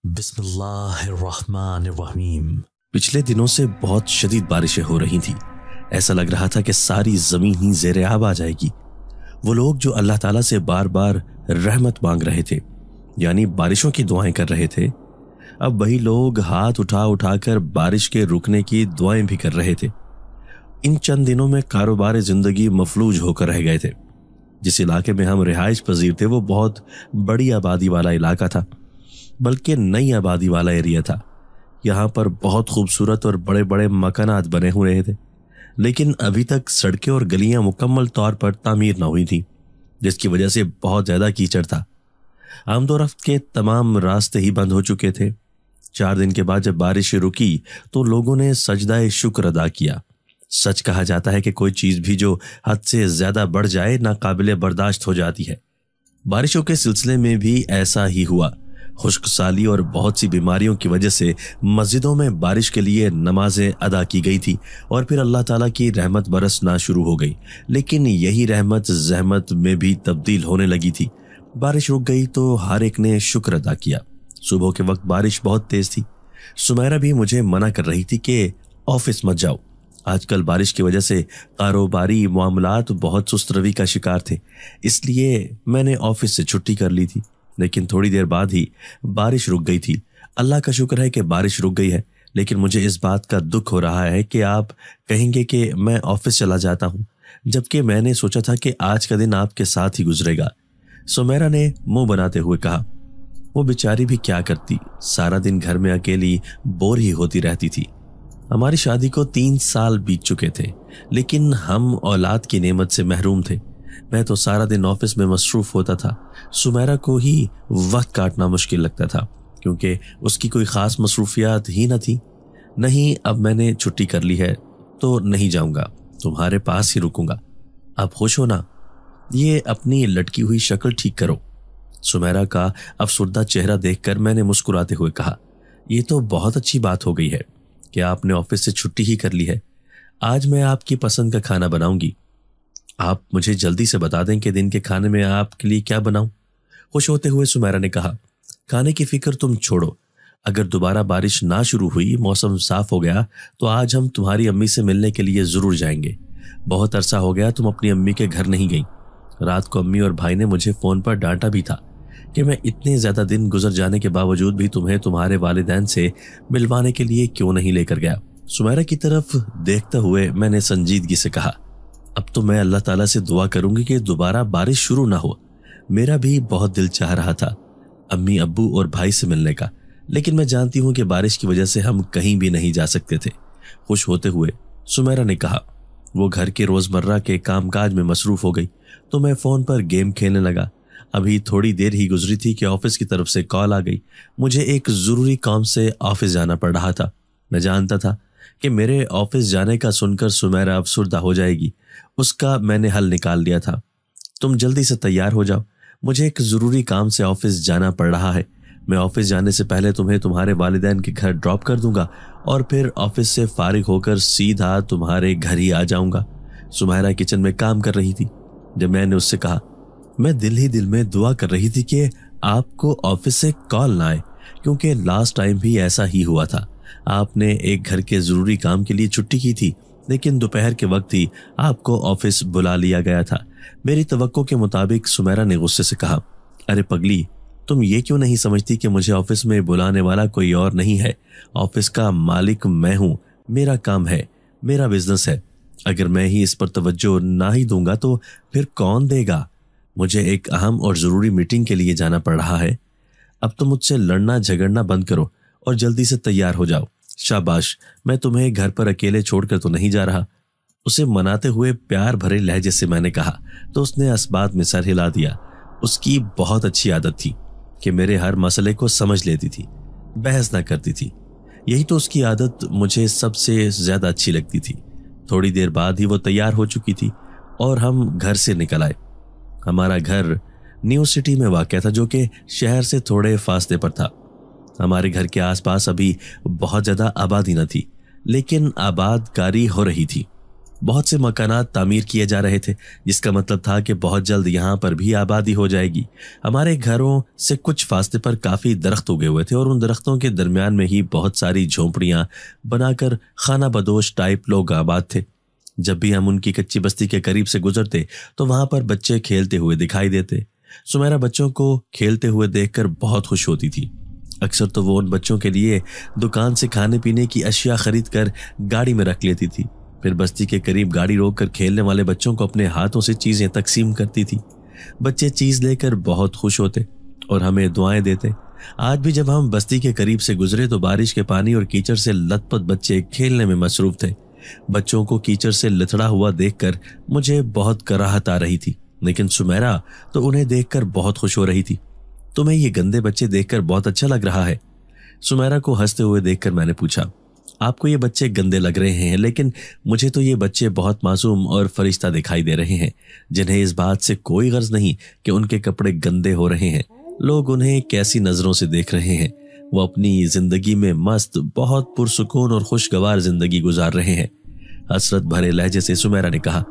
बिस्मिल्लाहिर्रहमानिर्रहीम। पिछले दिनों से बहुत शदीद बारिशें हो रही थी। ऐसा लग रहा था कि सारी जमीन ही ज़ेरे आब आ जाएगी। वो लोग जो अल्लाह ताला से बार बार रहमत मांग रहे थे, यानी बारिशों की दुआएं कर रहे थे, अब वही लोग हाथ उठा उठाकर बारिश के रुकने की दुआएं भी कर रहे थे। इन चंद दिनों में कारोबार जिंदगी मफलूज होकर रह गए थे। जिस इलाके में हम रिहाइश पजीर थे वो बहुत बड़ी आबादी वाला इलाका था, बल्कि नई आबादी वाला एरिया था। यहाँ पर बहुत खूबसूरत और बड़े बड़े मकानात बने हुए थे, लेकिन अभी तक सड़कें और गलियां मुकम्मल तौर पर तामीर न हुई थी, जिसकी वजह से बहुत ज़्यादा कीचड़ था। आमदोरफ्त के तमाम रास्ते ही बंद हो चुके थे। 4 दिन के बाद जब बारिश रुकी तो लोगों ने सजदाए शुक्र अदा किया। सच कहा जाता है कि कोई चीज़ भी जो हद से ज़्यादा बढ़ जाए नाकाबिले बर्दाश्त हो जाती है। बारिशों के सिलसिले में भी ऐसा ही हुआ। खुश्क साली और बहुत सी बीमारियों की वजह से मस्जिदों में बारिश के लिए नमाजें अदा की गई थी और फिर अल्लाह ताला की रहमत बरसना शुरू हो गई। लेकिन यही रहमत जहमत में भी तब्दील होने लगी थी। बारिश रुक गई तो हर एक ने शुक्र अदा किया। सुबह के वक्त बारिश बहुत तेज थी। सुमैरा भी मुझे मना कर रही थी कि ऑफिस मत जाओ। आजकल बारिश की वजह से कारोबारी मामलात बहुत सुस्त रवि का शिकार थे, इसलिए मैंने ऑफिस से छुट्टी कर ली थी। लेकिन थोड़ी देर बाद ही बारिश रुक गई थी। अल्लाह का शुक्र है कि बारिश रुक गई है, लेकिन मुझे इस बात का दुख हो रहा है कि आप कहेंगे कि मैं ऑफिस चला जाता हूँ, जबकि मैंने सोचा था कि आज का दिन आपके साथ ही गुजरेगा। सुमैरा ने मुंह बनाते हुए कहा। वो बेचारी भी क्या करती, सारा दिन घर में अकेली बोर ही होती रहती थी। हमारी शादी को 3 साल बीत चुके थे, लेकिन हम औलाद की नेमत से महरूम थे। मैं तो सारा दिन ऑफिस में मसरूफ होता था। सुमैरा को ही वक्त काटना मुश्किल लगता था, क्योंकि उसकी कोई ख़ास मसरूफियात ही न थी। नहीं, अब मैंने छुट्टी कर ली है तो नहीं जाऊंगा, तुम्हारे पास ही रुकूंगा। आप खुश हो ना? ये अपनी लटकी हुई शक्ल ठीक करो। सुमैरा का अफसुर्दा चेहरा देखकर मैंने मुस्कुराते हुए कहा, यह तो बहुत अच्छी बात हो गई है कि आपने ऑफिस से छुट्टी ही कर ली है। आज मैं आपकी पसंद का खाना बनाऊंगी। आप मुझे जल्दी से बता दें कि दिन के खाने में आपके लिए क्या बनाऊं। खुश होते हुए सुमैरा ने कहा, खाने की फिक्र तुम छोड़ो। अगर दोबारा बारिश ना शुरू हुई, मौसम साफ हो गया, तो आज हम तुम्हारी अम्मी से मिलने के लिए जरूर जाएंगे। बहुत अरसा हो गया तुम अपनी अम्मी के घर नहीं गई। रात को अम्मी और भाई ने मुझे फोन पर डांटा भी था कि मैं इतने ज्यादा दिन गुजर जाने के बावजूद भी तुम्हें तुम्हारे वालिदैन से मिलवाने के लिए क्यों नहीं लेकर गया। सुमैरा की तरफ देखते हुए मैंने संजीदगी से कहा, अब तो मैं अल्लाह ताला से दुआ करूंगी कि दोबारा बारिश शुरू ना हो। मेरा भी बहुत दिल चाह रहा था अम्मी, अब्बू और भाई से मिलने का, लेकिन मैं जानती हूं कि बारिश की वजह से हम कहीं भी नहीं जा सकते थे। खुश होते हुए सुमैरा ने कहा, वो घर के रोजमर्रा के कामकाज में मसरूफ हो गई तो मैं फोन पर गेम खेलने लगा। अभी थोड़ी देर ही गुजरी थी कि ऑफिस की तरफ से कॉल आ गई। मुझे एक जरूरी काम से ऑफिस जाना पड़ रहा था। मैं जानता था कि मेरे ऑफिस जाने का सुनकर सुमैरा अफसुर्दा हो जाएगी। उसका मैंने हल निकाल लिया था। तुम जल्दी से तैयार हो जाओ, मुझे एक ज़रूरी काम से ऑफिस जाना पड़ रहा है। मैं ऑफिस जाने से पहले तुम्हें तुम्हारे वालिदैन के घर ड्रॉप कर दूंगा और फिर ऑफिस से फारिग होकर सीधा तुम्हारे घर ही आ जाऊंगा। सुमैरा किचन में काम कर रही थी। जब मैंने उससे कहा, मैं दिल ही दिल में दुआ कर रही थी कि आपको ऑफिस से कॉल ना आए, क्योंकि लास्ट टाइम भी ऐसा ही हुआ था। आपने एक घर के ज़रूरी काम के लिए छुट्टी की थी, लेकिन दोपहर के वक्त ही आपको ऑफिस बुला लिया गया था। मेरी तवक्को के मुताबिक सुमैरा ने गुस्से से कहा, अरे पगली, तुम ये क्यों नहीं समझती कि मुझे ऑफिस में बुलाने वाला कोई और नहीं है। ऑफिस का मालिक मैं हूँ, मेरा काम है, मेरा बिजनेस है। अगर मैं ही इस पर तवज्जो ना ही दूंगा तो फिर कौन देगा। मुझे एक अहम और ज़रूरी मीटिंग के लिए जाना पड़ रहा है। अब तो मुझसे लड़ना झगड़ना बंद करो और जल्दी से तैयार हो जाओ। शाबाश, मैं तुम्हें घर पर अकेले छोड़कर तो नहीं जा रहा। उसे मनाते हुए प्यार भरे लहजे से मैंने कहा तो उसने इस्बात में सर हिला दिया। उसकी बहुत अच्छी आदत थी कि मेरे हर मसले को समझ लेती थी, बहस ना करती थी। यही तो उसकी आदत मुझे सबसे ज्यादा अच्छी लगती थी। थोड़ी देर बाद ही वो तैयार हो चुकी थी और हम घर से निकल आए। हमारा घर न्यू सिटी में वाक़या था, जो कि शहर से थोड़े फासले पर था। हमारे घर के आसपास अभी बहुत ज़्यादा आबादी न थी, लेकिन आबादकारी हो रही थी। बहुत से मकानात तामीर किए जा रहे थे, जिसका मतलब था कि बहुत जल्द यहाँ पर भी आबादी हो जाएगी। हमारे घरों से कुछ फासले पर काफ़ी दरख्त उगे हुए थे और उन दरख्तों के दरमियान में ही बहुत सारी झोंपड़ियाँ बनाकर खाना बदोश टाइप लोग आबाद थे। जब भी हम उनकी कच्ची बस्ती के करीब से गुजरते तो वहाँ पर बच्चे खेलते हुए दिखाई देते। सुमेरा बच्चों को खेलते हुए देखकर बहुत खुश होती थी। अक्सर तो वो उन बच्चों के लिए दुकान से खाने पीने की अशिया खरीद कर गाड़ी में रख लेती थी। फिर बस्ती के करीब गाड़ी रोककर खेलने वाले बच्चों को अपने हाथों से चीजें तकसीम करती थी। बच्चे चीज लेकर बहुत खुश होते और हमें दुआएं देते। आज भी जब हम बस्ती के करीब से गुजरे तो बारिश के पानी और कीचड़ से लथपथ बच्चे खेलने में मसरूफ थे। बच्चों को कीचड़ से लथड़ा हुआ देखकर मुझे बहुत कराहत आ रही थी, लेकिन सुमेरा तो उन्हें देखकर बहुत खुश हो रही थी। तुम्हें ये गंदे बच्चे देखकर बहुत अच्छा लग रहा है? सुमेरा को हंसते हुए देखकर मैंने पूछा। आपको ये बच्चे गंदे लग रहे हैं, लेकिन मुझे तो ये बच्चे बहुत मासूम और फरिश्ता दिखाई दे रहे हैं, जिन्हें इस बात से कोई गर्ज नहीं कि उनके कपड़े गंदे हो रहे हैं। लोग उन्हें कैसी नजरों से देख रहे हैं। वो अपनी जिंदगी में मस्त, बहुत पुरसुकून और खुशगवार जिंदगी गुजार रहे हैं, हसरत भरे लहजे से सुमेरा ने कहा।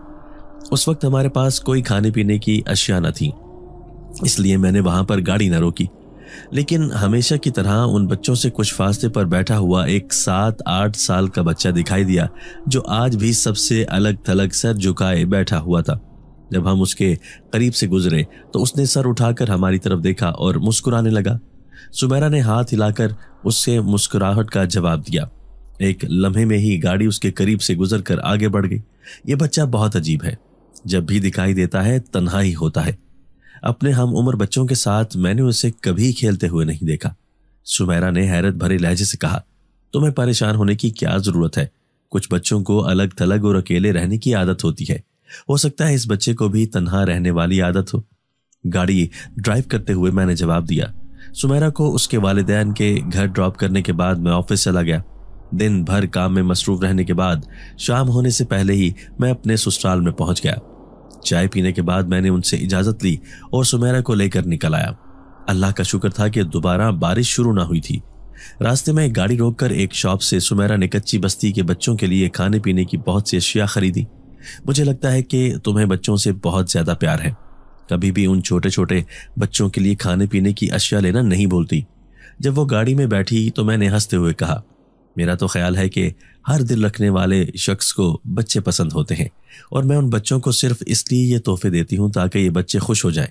उस वक्त हमारे पास कोई खाने पीने की अशिया न थी, इसलिए मैंने वहां पर गाड़ी न रोकी। लेकिन हमेशा की तरह उन बच्चों से कुछ फासले पर बैठा हुआ एक 7-8 साल का बच्चा दिखाई दिया, जो आज भी सबसे अलग थलग सर झुकाए बैठा हुआ था। जब हम उसके करीब से गुजरे तो उसने सर उठाकर हमारी तरफ देखा और मुस्कुराने लगा। सुमेरा ने हाथ हिलाकर उससे मुस्कुराहट का जवाब दिया। एक लम्हे में ही गाड़ी उसके करीब से गुजरकर आगे बढ़ गई। ये बच्चा बहुत अजीब है, जब भी दिखाई देता है तन्हा ही होता है। अपने हम उम्र बच्चों के साथ मैंने उसे कभी खेलते हुए नहीं देखा। सुमेरा ने हैरत भरे लहजे से कहा। तुम्हें परेशान होने की क्या जरूरत है? कुछ बच्चों को अलग थलग और अकेले रहने की आदत होती है। हो सकता है इस बच्चे को भी तन्हा रहने वाली आदत हो। गाड़ी ड्राइव करते हुए मैंने जवाब दिया। सुमेरा को उसके वालिदैन के घर ड्रॉप करने के बाद मैं ऑफिस चला गया। दिन भर काम में मसरूफ रहने के बाद शाम होने से पहले ही मैं अपने ससुराल में पहुंच गया। चाय पीने के बाद मैंने उनसे इजाजत ली और सुमेरा को लेकर निकल आया। अल्लाह का शुक्र था कि दोबारा बारिश शुरू ना हुई थी। रास्ते में गाड़ी रोककर एक शॉप से सुमेरा ने कच्ची बस्ती के बच्चों के लिए खाने पीने की बहुत सी अशिया खरीदी। मुझे लगता है कि तुम्हें बच्चों से बहुत ज्यादा प्यार है। कभी भी उन छोटे छोटे बच्चों के लिए खाने पीने की अशिया लेना नहीं भूलती। जब वो गाड़ी में बैठी तो मैंने हंसते हुए कहा, मेरा तो ख्याल है कि हर दिल रखने वाले शख्स को बच्चे पसंद होते हैं और मैं उन बच्चों को सिर्फ इसलिए ये तोहफे देती हूँ ताकि ये बच्चे खुश हो जाएं।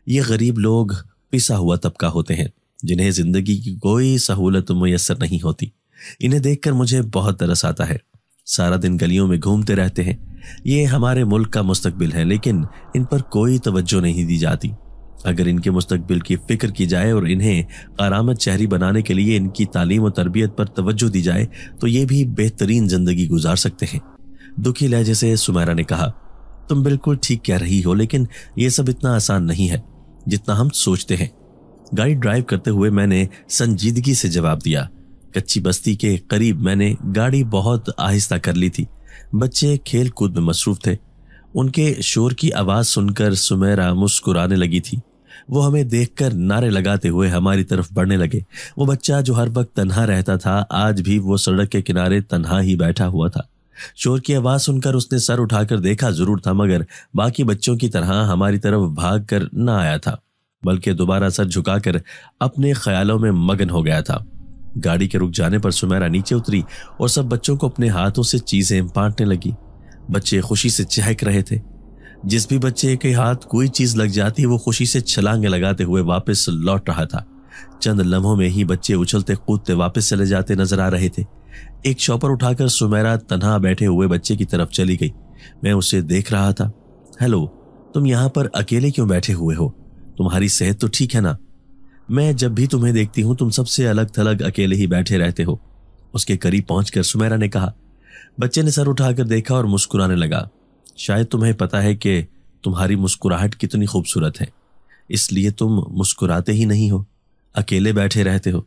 ये गरीब लोग पिसा हुआ तबका होते हैं जिन्हें जिंदगी की कोई सहूलत मुयस्सर नहीं होती। इन्हें देखकर मुझे बहुत तरस आता है। सारा दिन गलियों में घूमते रहते हैं। ये हमारे मुल्क का मुस्तकबिल है, लेकिन इन पर कोई तवज्जो नहीं दी जाती। अगर इनके मुस्तकबिल की फिक्र की जाए और इन्हें कारामत शहरी बनाने के लिए इनकी तालीम और तरबियत पर तवज्जो दी जाए तो ये भी बेहतरीन जिंदगी गुजार सकते हैं। दुखी लहजे से सुमेरा ने कहा, तुम बिल्कुल ठीक कह रही हो, लेकिन ये सब इतना आसान नहीं है जितना हम सोचते हैं। गाड़ी ड्राइव करते हुए मैंने संजीदगी से जवाब दिया। कच्ची बस्ती के करीब मैंने गाड़ी बहुत आहिस्ता कर ली थी। बच्चे खेल कूद में मसरूफ थे। उनके शोर की आवाज सुनकर सुमेरा मुस्कुराने लगी थी। वो हमें देखकर नारे लगाते हुए हमारी तरफ बढ़ने लगे। वो बच्चा जो हर वक्त तन्हा रहता था, आज भी वो सड़क के किनारे तन्हा ही बैठा हुआ था। शोर की आवाज सुनकर उसने सर उठाकर देखा जरूर था, मगर बाकी बच्चों की तरह हमारी तरफ भाग कर न आया था, बल्कि दोबारा सर झुकाकर अपने ख्यालों में मगन हो गया था। गाड़ी के रुक जाने पर सुमेरा नीचे उतरी और सब बच्चों को अपने हाथों से चीजें बांटने लगी। बच्चे खुशी से चहक रहे थे। जिस भी बच्चे के हाथ कोई चीज लग जाती वो खुशी से छलांगे लगाते हुए वापस लौट रहा था। चंद लम्हों में ही बच्चे उछलते कूदते वापस चले जाते नजर आ रहे थे। एक शॉपर उठाकर सुमेरा तन्हा बैठे हुए बच्चे की तरफ चली गई। मैं उसे देख रहा था। हेलो, तुम यहाँ पर अकेले क्यों बैठे हुए हो? तुम्हारी सेहत तो ठीक है ना? मैं जब भी तुम्हें देखती हूँ तुम सबसे अलग थलग अकेले ही बैठे रहते हो। उसके करीब पहुंचकर सुमेरा ने कहा। बच्चे ने सर उठाकर देखा और मुस्कुराने लगा। शायद तुम्हें पता है कि तुम्हारी मुस्कुराहट कितनी खूबसूरत है, इसलिए तुम मुस्कुराते ही नहीं हो, अकेले बैठे रहते हो।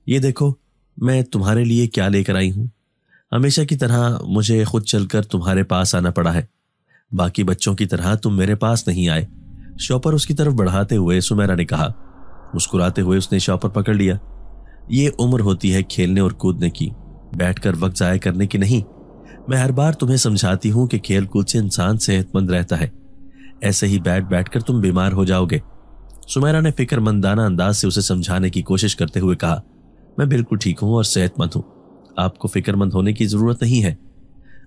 ये देखो मैं तुम्हारे लिए क्या लेकर आई हूँ। हमेशा की तरह मुझे खुद चलकर तुम्हारे पास आना पड़ा है। बाकी बच्चों की तरह तुम मेरे पास नहीं आए। शॉपर उसकी तरफ बढ़ाते हुए सुमेरा ने कहा। मुस्कुराते हुए उसने शॉपर पकड़ लिया। ये उम्र होती है खेलने और कूदने की, बैठकर वक्त जाया करने की नहीं। मैं हर बार तुम्हें समझाती हूँ कि खेल कूद से इंसान सेहतमंद रहता है, ऐसे ही बैठ बैठ कर तुम बीमार हो जाओगे। सुमेरा ने फिक्रमंदाना अंदाज से उसे समझाने की कोशिश करते हुए कहा, मैं बिल्कुल ठीक हूँ और सेहतमंद हूँ, आपको फिक्रमंद होने की जरूरत नहीं है,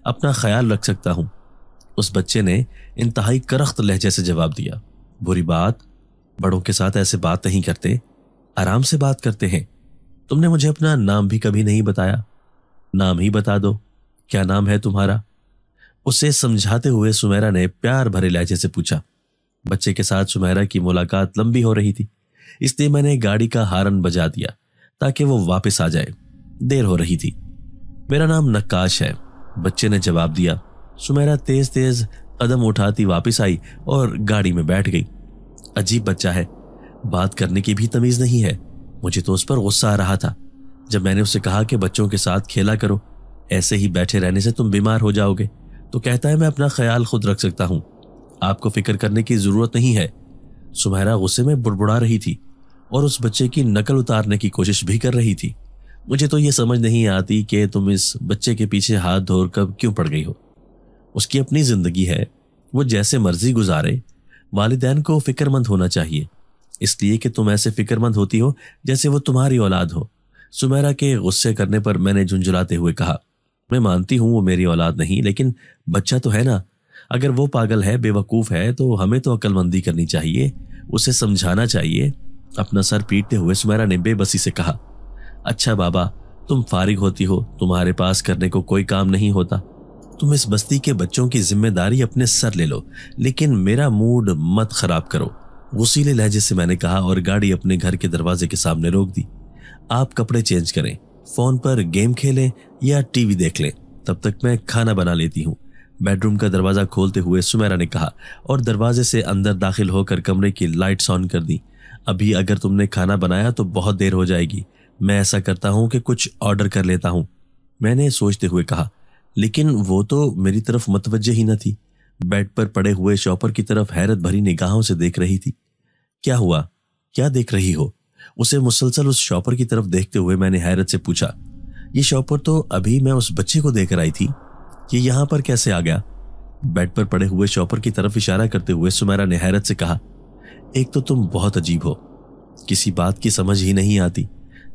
अपना ख्याल रख सकता हूँ। उस बच्चे ने इंतहाई करख्त लहजे से जवाब दिया, बुरी बात, बड़ों के साथ ऐसे बात नहीं करते, आराम से बात करते हैं। तुमने मुझे अपना नाम भी कभी नहीं बताया, नाम ही बता दो, क्या नाम है तुम्हारा? उसे समझाते हुए सुमेरा ने प्यार भरे लहजे से पूछा। बच्चे के साथ सुमेरा की मुलाकात लंबी हो रही थी, इसलिए मैंने गाड़ी का हारन बजा दिया ताकि वो वापस आ जाए, देर हो रही थी। मेरा नाम नक्काश है, बच्चे ने जवाब दिया। सुमेरा तेज तेज कदम उठाती वापस आई और गाड़ी में बैठ गई। अजीब बच्चा है, बात करने की भी तमीज नहीं है। मुझे तो उस पर गुस्सा आ रहा था। जब मैंने उससे कहा कि बच्चों के साथ खेला करो, ऐसे ही बैठे रहने से तुम बीमार हो जाओगे, तो कहता है मैं अपना ख्याल खुद रख सकता हूं, आपको फिक्र करने की जरूरत नहीं है। सुमेरा गुस्से में बुड़बुड़ा रही थी और उस बच्चे की नकल उतारने की कोशिश भी कर रही थी। मुझे तो ये समझ नहीं आती कि तुम इस बच्चे के पीछे हाथ धोर कब क्यों पड़ गई हो। उसकी अपनी जिंदगी है, वो जैसे मर्जी गुजारे। वालिदैन को फिक्रमंद होना चाहिए, इसलिए कि तुम ऐसे फिक्रमंद होती हो जैसे वो तुम्हारी औलाद हो। सुमेरा के गुस्से करने पर मैंने झुंझुलाते हुए कहा, मैं मानती हूं वो मेरी औलाद नहीं, लेकिन बच्चा तो है ना। अगर वो पागल है, बेवकूफ है, तो हमें तो अक्लमंदी करनी चाहिए, उसे समझाना चाहिए। अपना सर पीटते हुए सुमेरा ने बेबसी से कहा, अच्छा बाबा, तुम फारिग होती हो, तुम्हारे पास करने को कोई काम नहीं होता, तुम इस बस्ती के बच्चों की जिम्मेदारी अपने सर ले लो, लेकिन मेरा मूड मत खराब करो। गुस्सीले लहजे से मैंने कहा और गाड़ी अपने घर के दरवाजे के सामने रोक दी। आप कपड़े चेंज करें, फोन पर गेम खेलें या टीवी देख लें, तब तक मैं खाना बना लेती हूँ। बेडरूम का दरवाजा खोलते हुए सुमेरा ने कहा और दरवाजे से अंदर दाखिल होकर कमरे की लाइट्स ऑन कर दी। अभी अगर तुमने खाना बनाया तो बहुत देर हो जाएगी, मैं ऐसा करता हूँ कि कुछ ऑर्डर कर लेता हूँ, मैंने सोचते हुए कहा। लेकिन वो तो मेरी तरफ मुतवज्जे ही न थी, बेड पर पड़े हुए शॉपर की तरफ हैरत भरी निगाहों से देख रही थी। क्या हुआ, क्या देख रही हो? उसे मुसलसल उस शॉपर की तरफ देखते हुए मैंने हैरत से पूछा। ये शॉपर तो अभी मैं उस बच्चे को देकर आई थी, ये यहाँ पर कैसे आ गया? बेड पर पड़े हुए शॉपर की तरफ इशारा करते हुए सुमेरा ने हैरत से कहा, एक तो तुम बहुत अजीब हो, किसी बात की समझ ही नहीं आती।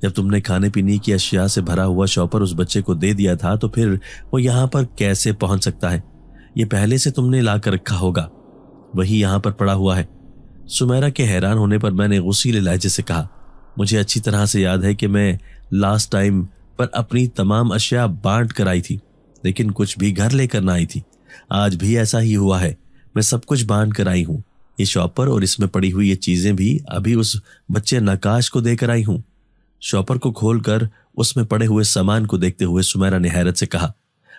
जब तुमने खाने पीने की अशिया से भरा हुआ शॉपर उस बच्चे को दे दिया था, तो फिर वो यहाँ पर कैसे पहुंच सकता है? ये पहले से तुमने ला कर रखा होगा, वही यहाँ पर पड़ा हुआ है। सुमेरा के हैरान होने पर मैंने गुस्सीले लहजे से कहा, मुझे अच्छी तरह से याद है कि मैं लास्ट टाइम पर अपनी तमाम अशिया बांट कर आई थी, लेकिन कुछ भी घर लेकर ना आई थी। आज भी ऐसा ही हुआ है, मैं सब कुछ बांट कर आई हूँ। ये शॉपर और इसमें पड़ी हुई ये चीजें भी अभी उस बच्चे नकाश को देकर आई हूँ। शॉपर को खोलकर उसमें पड़े हुए सामान को देखते हुए सुमेरा ने हैरत से कहा,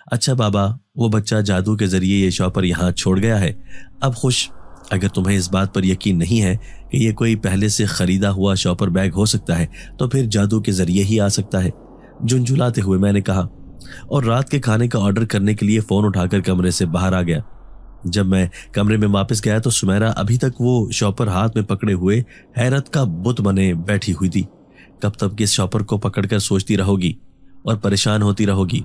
अच्छा बाबा, वो बच्चा जादू के जरिए ये शॉपर यहाँ छोड़ गया है, अब खुश। अगर तुम्हें इस बात पर यकीन नहीं है कि ये कोई पहले से खरीदा हुआ शॉपर बैग हो सकता है, तो फिर जादू के जरिए ही आ सकता है, झुंझुलाते हुए मैंने कहा, और रात के खाने का ऑर्डर करने के लिए फोन उठाकर कमरे से बाहर आ गया। जब मैं कमरे में वापस गया तो सुमेरा अभी तक वो शॉपर हाथ में पकड़े हुए हैरत का बुत बने बैठी हुई थी। कब तक इस शॉपर को पकड़कर सोचती रहोगी और परेशान होती रहोगी?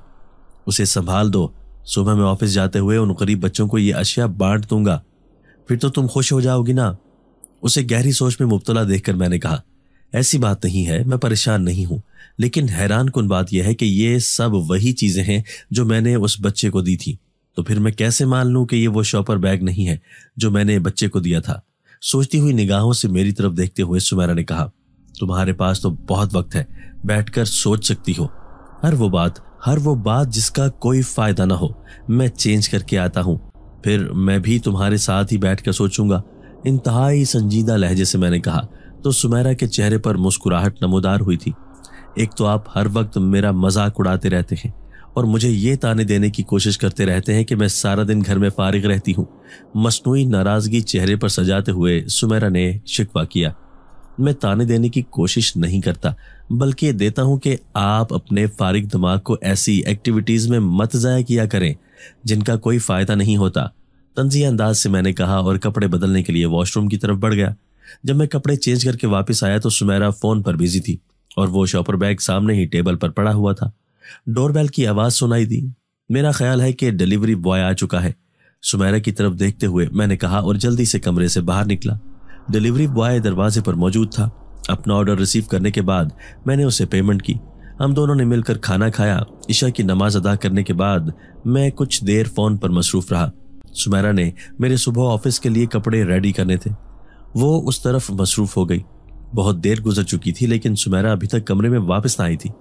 उसे संभाल दो, सुबह मैं ऑफिस जाते हुए उन गरीब बच्चों को ये अशिया बांट दूंगा, फिर तो तुम खुश हो जाओगी ना। उसे गहरी सोच में मुब्तला देखकर मैंने कहा, ऐसी बात नहीं है, मैं परेशान नहीं हूं, लेकिन हैरान कुन बात यह है कि ये सब वही चीजें हैं जो मैंने उस बच्चे को दी थी, तो फिर मैं कैसे मान लूं कि ये वो शॉपर बैग नहीं है जो मैंने बच्चे को दिया था? सोचती हुई निगाहों से मेरी तरफ देखते हुए सुमेरा ने कहा, तुम्हारे पास तो बहुत वक्त है, बैठकर सोच सकती हो। हर वो बात जिसका कोई फायदा ना हो, मैं चेंज करके आता हूं, फिर मैं भी तुम्हारे साथ ही बैठकर सोचूंगा। इंतहाई संजीदा लहजे से मैंने कहा तो सुमेरा के चेहरे पर मुस्कुराहट नमूदार हुई थी। एक तो आप हर वक्त मेरा मजाक उड़ाते रहते हैं और मुझे ये ताने देने की कोशिश करते रहते हैं कि मैं सारा दिन घर में फारिग रहती हूँ। मसनूई नाराजगी चेहरे पर सजाते हुए सुमेरा ने शिकवा किया। मैं ताने देने की कोशिश नहीं करता, बल्कि देता हूं कि आप अपने फारिग दिमाग को ऐसी एक्टिविटीज में मत जाया किया करें जिनका कोई फायदा नहीं होता। तंज़ीह अंदाज से मैंने कहा और कपड़े बदलने के लिए वॉशरूम की तरफ बढ़ गया। जब मैं कपड़े चेंज करके वापस आया तो सुमेरा फोन पर बिजी थी और वो शॉपर बैग सामने ही टेबल पर पड़ा हुआ था। डोरबेल की आवाज सुनाई दी। मेरा ख्याल है कि डिलीवरी बॉय आ चुका है। सुमेरा की तरफ देखते हुए मैंने कहा और जल्दी से कमरे से बाहर निकला। डिलीवरी बॉय दरवाजे पर मौजूद था। अपना ऑर्डर रिसीव करने के बाद मैंने उसे पेमेंट की। हम दोनों ने मिलकर खाना खाया। इशा की नमाज अदा करने के बाद मैं कुछ देर फोन पर मसरूफ रहा। सुमेरा ने मेरे सुबह ऑफिस के लिए कपड़े रेडी करने थे, वो उस तरफ मसरूफ हो गई। बहुत देर गुजर चुकी थी लेकिन सुमेरा अभी तक कमरे में वापस ना आई थी।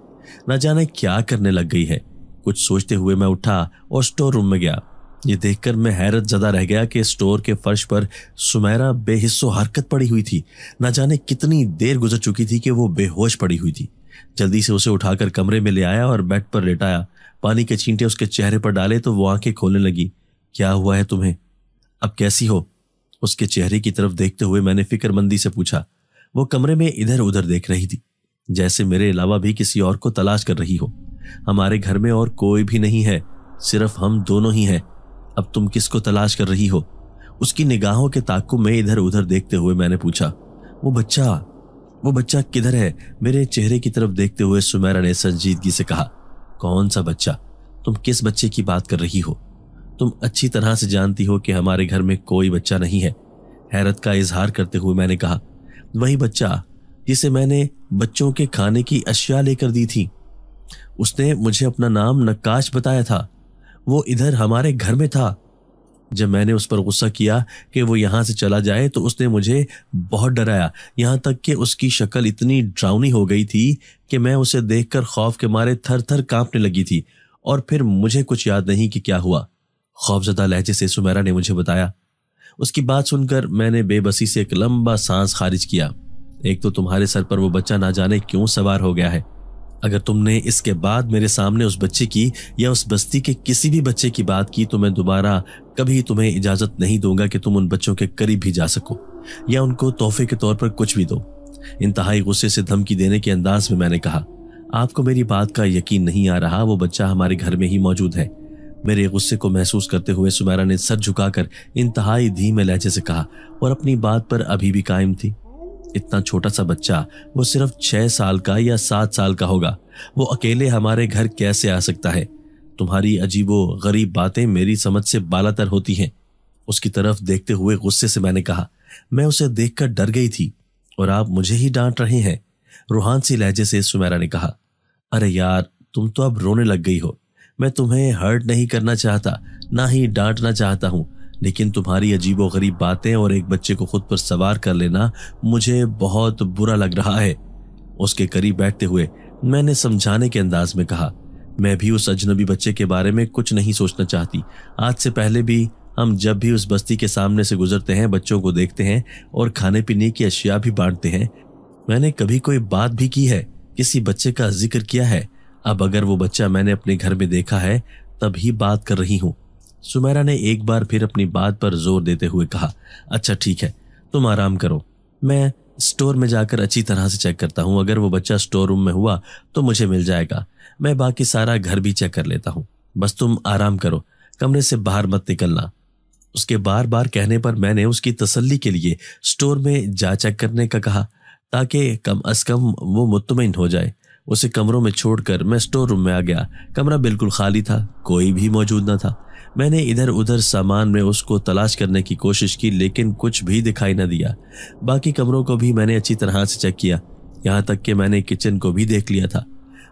न जाने क्या करने लग गई है। कुछ सोचते हुए मैं उठा और स्टोर रूम में गया। ये देखकर मैं हैरत ज़दा रह गया कि स्टोर के फर्श पर सुमेरा बेहिस्सो हरकत पड़ी हुई थी। न जाने कितनी देर गुजर चुकी थी कि वो बेहोश पड़ी हुई थी। जल्दी से उसे उठाकर कमरे में ले आया और बेड पर लेटाया। पानी के छींटे उसके चेहरे पर डाले तो वो आंखें खोलने लगी। क्या हुआ है तुम्हें? अब कैसी हो? उसके चेहरे की तरफ देखते हुए मैंने फिक्रमंदी से पूछा। वो कमरे में इधर उधर देख रही थी, जैसे मेरे अलावा भी किसी और को तलाश कर रही हो। हमारे घर में और कोई भी नहीं है, सिर्फ हम दोनों ही हैं। अब तुम किसको तलाश कर रही हो? उसकी निगाहों के ताक़ुब में इधर उधर देखते हुए मैंने पूछा। वो बच्चा किधर है? मेरे चेहरे की तरफ देखते हुए सुमेरा ने संजीदगी से कहा। कौन सा बच्चा? तुम किस बच्चे की बात कर रही हो? तुम अच्छी तरह से जानती हो कि हमारे घर में कोई बच्चा नहीं है। हैरत का इजहार करते हुए मैंने कहा। वही बच्चा जिसे मैंने बच्चों के खाने की अशिया लेकर दी थी। उसने मुझे अपना नाम नक्काश बताया था। वो इधर हमारे घर में था। जब मैंने उस पर गुस्सा किया कि वो यहाँ से चला जाए तो उसने मुझे बहुत डराया, यहाँ तक कि उसकी शक्ल इतनी डरावनी हो गई थी कि मैं उसे देखकर खौफ के मारे थर थर कांपने लगी थी। और फिर मुझे कुछ याद नहीं कि क्या हुआ। खौफजदा लहजे से सुमेरा ने मुझे बताया। उसकी बात सुनकर मैंने बेबसी से एक लंबा सांस खारिज किया। एक तो तुम्हारे सर पर वो बच्चा ना जाने क्यों सवार हो गया है। अगर तुमने इसके बाद मेरे सामने उस बच्चे की या उस बस्ती के किसी भी बच्चे की बात की तो मैं दोबारा कभी तुम्हें इजाजत नहीं दूंगा कि तुम उन बच्चों के करीब भी जा सको या उनको तोहफे के तौर पर कुछ भी दो। इंतहाई गुस्से से धमकी देने के अंदाज में मैंने कहा। आपको मेरी बात का यकीन नहीं आ रहा? वो बच्चा हमारे घर में ही मौजूद है। मेरे गुस्से को महसूस करते हुए सुमेरा ने सर झुकाकर इंतहाई धीमे लहजे से कहा और अपनी बात पर अभी भी कायम थी। इतना छोटा सा बच्चा, वो सिर्फ 6 साल का या 7 साल का होगा। वो अकेले हमारे घर कैसे आ सकता है? तुम्हारी अजीबो गरीब बातें मेरी समझ से बालातर होती हैं। उसकी तरफ देखते हुए गुस्से से मैंने कहा। मैं उसे देखकर डर गई थी और आप मुझे ही डांट रहे हैं। रूहान सी लहजे से सुमेरा ने कहा। अरे यार, तुम तो अब रोने लग गई हो। मैं तुम्हें हर्ट नहीं करना चाहता, ना ही डांटना चाहता हूँ, लेकिन तुम्हारी अजीबो गरीब बातें और एक बच्चे को खुद पर सवार कर लेना मुझे बहुत बुरा लग रहा है। उसके करीब बैठते हुए मैंने समझाने के अंदाज में कहा। मैं भी उस अजनबी बच्चे के बारे में कुछ नहीं सोचना चाहती। आज से पहले भी हम जब भी उस बस्ती के सामने से गुजरते हैं, बच्चों को देखते हैं और खाने पीने की अशिया भी बांटते हैं, मैंने कभी कोई बात भी की है, किसी बच्चे का जिक्र किया है? अब अगर वो बच्चा मैंने अपने घर में देखा है तभी बात कर रही हूँ। सुमेरा ने एक बार फिर अपनी बात पर जोर देते हुए कहा। अच्छा ठीक है, तुम आराम करो, मैं स्टोर में जाकर अच्छी तरह से चेक करता हूँ। अगर वो बच्चा स्टोर रूम में हुआ तो मुझे मिल जाएगा। मैं बाकी सारा घर भी चेक कर लेता हूँ। बस तुम आराम करो, कमरे से बाहर मत निकलना। उसके बार बार कहने पर मैंने उसकी तसल्ली के लिए स्टोर में जा चेक करने का कहा, ताकि कम अज कम वो मुत्तमईन हो जाए। उसे कमरों में छोड़कर मैं स्टोर रूम में आ गया। कमरा बिल्कुल खाली था, कोई भी मौजूद न था। मैंने इधर उधर सामान में उसको तलाश करने की कोशिश की, लेकिन कुछ भी दिखाई न दिया। बाकी कमरों को भी मैंने अच्छी तरह से चेक किया, यहाँ तक कि मैंने किचन को भी देख लिया था।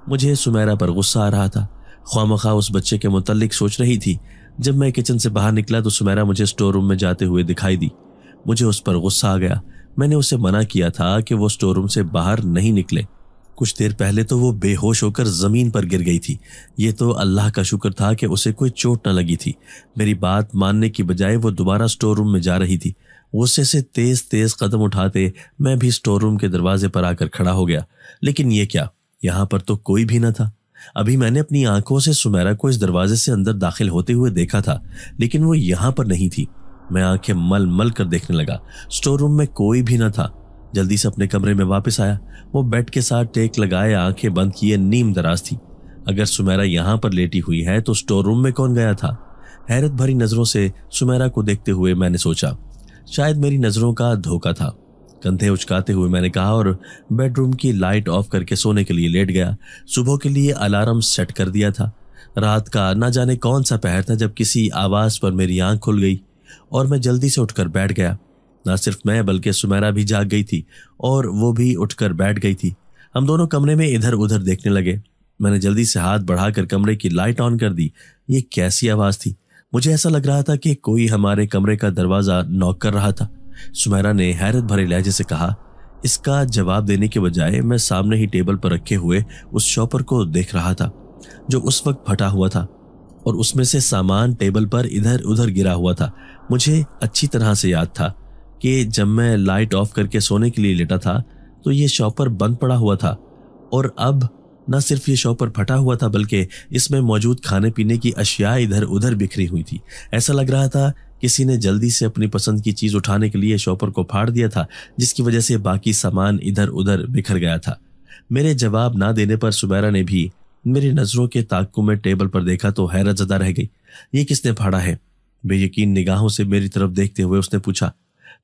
मुझे सुमेरा पर गुस्सा आ रहा था। ख्वामखा उस बच्चे के मुतल्लिक सोच रही थी। जब मैं किचन से बाहर निकला तो सुमेरा मुझे स्टोर रूम में जाते हुए दिखाई दी। मुझे उस पर गुस्सा आ गया। मैंने उसे मना किया था कि वो स्टोर रूम से बाहर नहीं निकले। कुछ देर पहले तो वो बेहोश होकर जमीन पर गिर गई थी। ये तो अल्लाह का शुक्र था कि उसे कोई चोट न लगी थी। मेरी बात मानने की बजाय वो दोबारा स्टोर रूम में जा रही थी। गुस्से से तेज तेज कदम उठाते मैं भी स्टोर रूम के दरवाजे पर आकर खड़ा हो गया। लेकिन ये क्या, यहाँ पर तो कोई भी न था। अभी मैंने अपनी आंखों से सुमेरा को इस दरवाजे से अंदर दाखिल होते हुए देखा था, लेकिन वो यहाँ पर नहीं थी। मैं आंखें मल मल कर देखने लगा। स्टोर रूम में कोई भी न था। जल्दी से अपने कमरे में वापस आया। वो बेड के साथ टेक लगाए आंखें बंद किए नीम दराज थी। अगर सुमेरा यहाँ पर लेटी हुई है तो स्टोर रूम में कौन गया था? हैरत भरी नजरों से सुमेरा को देखते हुए मैंने सोचा, शायद मेरी नजरों का धोखा था। कंधे उचकाते हुए मैंने कहा और बेडरूम की लाइट ऑफ करके सोने के लिए लेट गया। सुबह के लिए अलार्म सेट कर दिया था। रात का ना जाने कौन सा पहर था जब किसी आवाज पर मेरी आंख खुल गई और मैं जल्दी से उठकर बैठ गया। ना सिर्फ मैं बल्कि सुमेरा भी जाग गई थी और वो भी उठकर बैठ गई थी। हम दोनों कमरे में इधर उधर देखने लगे। मैंने जल्दी से हाथ बढ़ाकर कमरे की लाइट ऑन कर दी। ये कैसी आवाज थी? मुझे ऐसा लग रहा था कि कोई हमारे कमरे का दरवाजा नॉक कर रहा था। सुमेरा ने हैरत भरे लहजे से कहा। इसका जवाब देने के बजाय मैं सामने ही टेबल पर रखे हुए उस शॉपर को देख रहा था जो उस वक्त फटा हुआ था और उसमें से सामान टेबल पर इधर उधर गिरा हुआ था। मुझे अच्छी तरह से याद था कि जब मैं लाइट ऑफ करके सोने के लिए लेटा था तो ये शॉपर बंद पड़ा हुआ था और अब न सिर्फ ये शॉपर फटा हुआ था बल्कि इसमें मौजूद खाने पीने की अशिया इधर उधर बिखरी हुई थी। ऐसा लग रहा था किसी ने जल्दी से अपनी पसंद की चीज उठाने के लिए शॉपर को फाड़ दिया था, जिसकी वजह से बाकी सामान इधर उधर बिखर गया था। मेरे जवाब ना देने पर सुमेरा ने भी मेरी नजरों के ताक्कु में टेबल पर देखा तो हैरत ज़दा रह गई। ये किसने फाड़ा है? बेयकीन निगाहों से मेरी तरफ देखते हुए उसने पूछा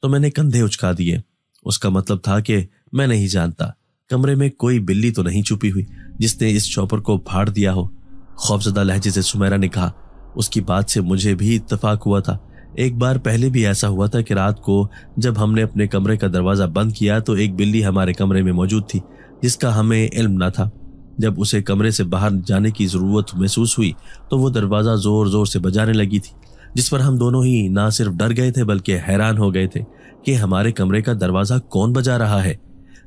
तो मैंने कंधे उचका दिए। उसका मतलब था कि मैं नहीं जानता। कमरे में कोई बिल्ली तो नहीं छुपी हुई जिसने इस शॉपर को फाड़ दिया हो? खौफजदा लहजे से सुमेरा ने कहा। उसकी बात से मुझे भी इत्तेफाक हुआ था। एक बार पहले भी ऐसा हुआ था कि रात को जब हमने अपने कमरे का दरवाजा बंद किया तो एक बिल्ली हमारे कमरे में मौजूद थी जिसका हमें इल्म न था। जब उसे कमरे से बाहर जाने की जरूरत महसूस हुई तो वो दरवाजा जोर जोर से बजाने लगी थी, जिस पर हम दोनों ही ना सिर्फ डर गए थे बल्कि हैरान हो गए थे कि हमारे कमरे का दरवाजा कौन बजा रहा है।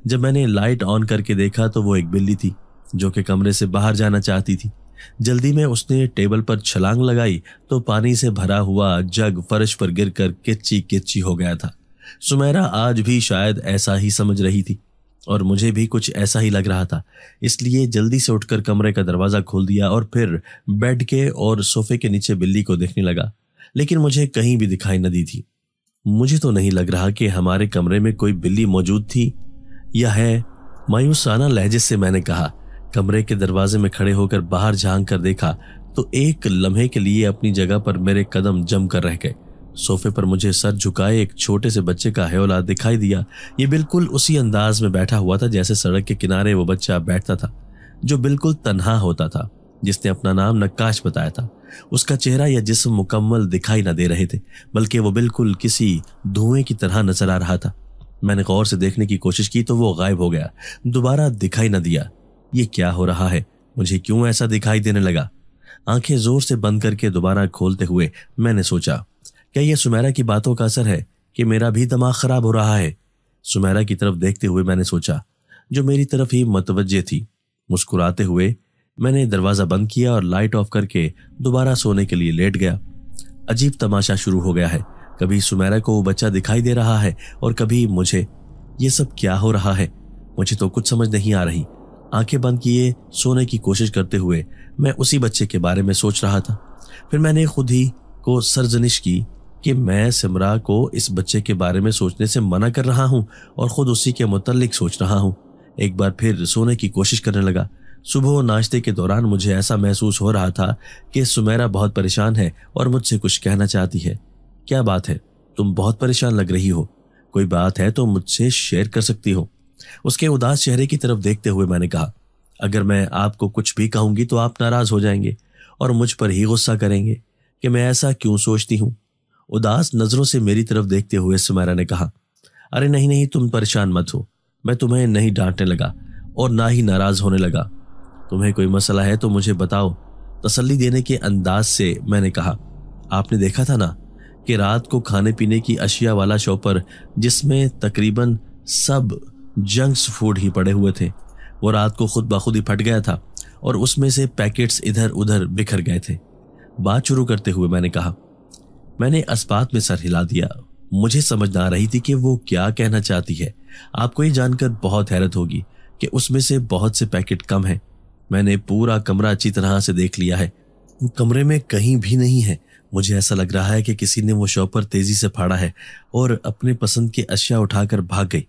जब मैंने लाइट ऑन करके देखा तो वो एक बिल्ली थी जो कि कमरे से बाहर जाना चाहती थी। जल्दी में उसने टेबल पर छलांग लगाई तो पानी से भरा हुआ जग फर्श पर गिरकर किच्ची किच्ची हो गया था। सुमेरा आज भी शायद ऐसा ही समझ रही थी और मुझे भी कुछ ऐसा ही लग रहा था, इसलिए जल्दी से उठकर कमरे का दरवाजा खोल दिया और फिर बेड के और सोफे के नीचे बिल्ली को देखने लगा, लेकिन मुझे कहीं भी दिखाई न दी थी। मुझे तो नहीं लग रहा कि हमारे कमरे में कोई बिल्ली मौजूद थी या है, मायूसाना लहजे से मैंने कहा। कमरे के दरवाजे में खड़े होकर बाहर झांक कर देखा तो एक लम्हे के लिए अपनी जगह पर मेरे कदम जम कर रह गए। सोफे पर मुझे सर झुकाए एक छोटे से बच्चे का हयोला दिखाई दिया। ये बिल्कुल उसी अंदाज में बैठा हुआ था जैसे सड़क के किनारे वो बच्चा बैठता था जो बिल्कुल तन्हा होता था, जिसने अपना नाम नक्काश बताया था। उसका चेहरा या जिस्म मुकम्मल दिखाई न दे रहे थे बल्कि वो बिल्कुल किसी धुएं की तरह नजर आ रहा था। मैंने गौर से देखने की कोशिश की तो वो गायब हो गया, दोबारा दिखाई न दिया। ये क्या हो रहा है? मुझे क्यों ऐसा दिखाई देने लगा? आंखें जोर से बंद करके दोबारा खोलते हुए मैंने सोचा, क्या ये सुमेरा की बातों का असर है कि मेरा भी दिमाग खराब हो रहा है? सुमेरा की तरफ देखते हुए मैंने सोचा, जो मेरी तरफ ही मुतवज्जे थी। मुस्कुराते हुए मैंने दरवाजा बंद किया और लाइट ऑफ करके दोबारा सोने के लिए लेट गया। अजीब तमाशा शुरू हो गया है। कभी सुमेरा को वो बच्चा दिखाई दे रहा है और कभी मुझे। ये सब क्या हो रहा है? मुझे तो कुछ समझ नहीं आ रही। आंखें बंद किए सोने की कोशिश करते हुए मैं उसी बच्चे के बारे में सोच रहा था। फिर मैंने खुद ही को सरजनिश की कि मैं सिमरा को इस बच्चे के बारे में सोचने से मना कर रहा हूं और खुद उसी के मुतल्लिक सोच रहा हूं। एक बार फिर सोने की कोशिश करने लगा। सुबह नाश्ते के दौरान मुझे ऐसा महसूस हो रहा था कि सुमेरा बहुत परेशान है और मुझसे कुछ कहना चाहती है। क्या बात है? तुम बहुत परेशान लग रही हो। कोई बात है तो मुझसे शेयर कर सकती हो। उसके उदास चेहरे की तरफ देखते हुए मैंने कहा, अगर मैं आपको कुछ भी कहूंगी तो आप नाराज हो जाएंगे और मुझ पर ही गुस्सा करेंगे कि मैं ऐसा क्यों सोचती हूँ। उदास नजरों से मेरी तरफ देखते हुए सुमेरा ने कहा, अरे नहीं नहीं, तुम परेशान मत हो। मैं तुम्हें नहीं डांटने लगा और ना ही नाराज होने लगा। तुम्हें कोई मसला है तो मुझे बताओ। तसल्ली देने के अंदाज से मैंने कहा, आपने देखा था ना कि रात को खाने पीने की अशिया वाला शॉपर जिसमें तकरीबन सब जंक्स फूड ही पड़े हुए थे, वो रात को खुद बखुद ही फट गया था और उसमें से पैकेट्स इधर उधर बिखर गए थे। बात शुरू करते हुए मैंने कहा, मैंने अस्पात में सर हिला दिया। मुझे समझ ना आ रही थी कि वो क्या कहना चाहती है। आपको ये जानकर बहुत हैरत होगी कि उसमें से बहुत से पैकेट कम हैं। मैंने पूरा कमरा अच्छी तरह से देख लिया है, वो कमरे में कहीं भी नहीं है। मुझे ऐसा लग रहा है कि किसी ने वो शॉपर तेजी से फाड़ा है और अपने पसंद की अशिया उठाकर भाग गई।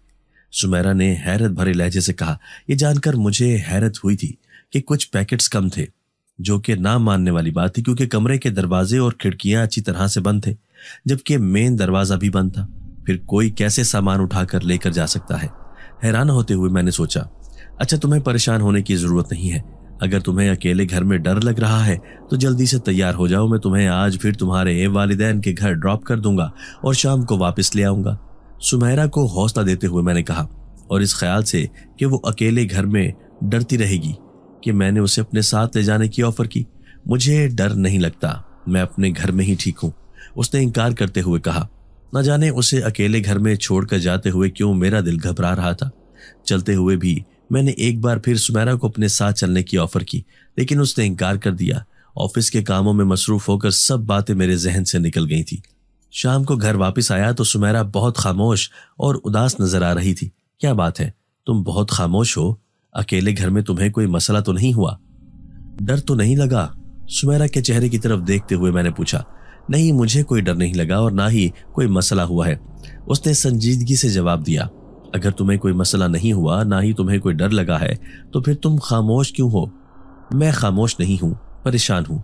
सुमेरा ने हैरत भरे लहजे से कहा। यह जानकर मुझे हैरत हुई थी कि कुछ पैकेट्स कम थे, जो कि ना मानने वाली बात थी क्योंकि कमरे के दरवाजे और खिड़कियां अच्छी तरह से बंद थे, जबकि मेन दरवाजा भी बंद था। फिर कोई कैसे सामान उठाकर लेकर जा सकता है? हैरान होते हुए मैंने सोचा, अच्छा तुम्हें परेशान होने की जरूरत नहीं है। اگر تمہیں اکیلے گھر میں ڈر لگ رہا ہے تو جلدی سے تیار ہو جاؤ، میں تمہیں آج پھر تمہارے والدین کے گھر ڈراپ کر دوں گا اور شام کو واپس لے آؤں گا۔ سمیرہ کو حوصلہ دیتے ہوئے میں نے کہا، اور اس خیال سے کہ وہ اکیلے گھر میں ڈرتی رہے گی کہ میں نے اسے اپنے ساتھ لے جانے کی آفر کی۔ مجھے ڈر نہیں لگتا، میں اپنے گھر میں ہی ٹھیک ہوں، اس نے انکار کرتے ہوئے کہا۔ نہ جانے اسے اکیلے گھر میں چھوڑ کر جاتے ہوئے کیوں میرا دل گھبرا رہا تھا۔ چلتے ہوئے بھی میں نے ایک بار پھر سمیرہ کو اپنے ساتھ چلنے کی آفر کی، لیکن اس نے انکار کر دیا۔ آفس کے کاموں میں مصروف ہو کر سب باتیں میرے ذہن سے نکل گئی تھی۔ شام کو گھر واپس آیا تو سمیرہ بہت خاموش اور اداس نظر آ رہی تھی۔ کیا بات ہے، تم بہت خاموش ہو؟ اکیلے گھر میں تمہیں کوئی مسئلہ تو نہیں ہوا؟ ڈر تو نہیں لگا؟ سمیرہ کے چہرے کی طرف دیکھتے ہوئے میں نے پوچھا۔ نہیں، مجھے کوئی ڈر نہیں لگا اور نہ ہی کوئی مسئلہ ہوا ہے، اس نے سنجیدگی سے جواب دیا۔ اگر تمہیں کوئی مسئلہ نہیں ہوا، نہ ہی تمہیں کوئی ڈر لگا ہے، تو پھر تم خاموش کیوں ہو؟ میں خاموش نہیں ہوں، پریشان ہوں،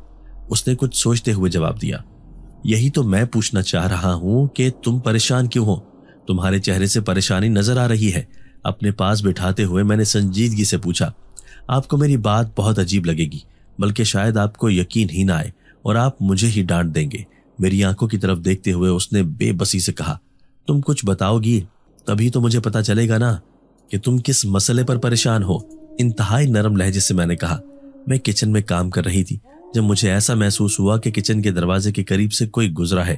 اس نے کچھ سوچتے ہوئے جواب دیا۔ یہی تو میں پوچھنا چاہ رہا ہوں کہ تم پریشان کیوں ہو؟ تمہارے چہرے سے پریشانی نظر آ رہی ہے۔ اپنے پاس بٹھاتے ہوئے میں نے سنجیدگی سے پوچھا۔ آپ کو میری بات بہت عجیب لگے گی، بلکہ شاید آپ کو یقین ہی نہ آئے اور آپ مجھے ہی ڈانٹ دیں گے۔ میری آنکھوں کی طرف دیکھتے ہوئے اس نے بے بسی سے کہا، تم کچھ بتاؤ گی تبھی تو مجھے پتا چلے گا نا کہ تم کس مسئلے پر پریشان ہو۔ انتہائی نرم لہجے سے میں نے کہا۔ میں کچن میں کام کر رہی تھی جب مجھے ایسا محسوس ہوا کہ کچن کے دروازے کے قریب سے کوئی گزرا ہے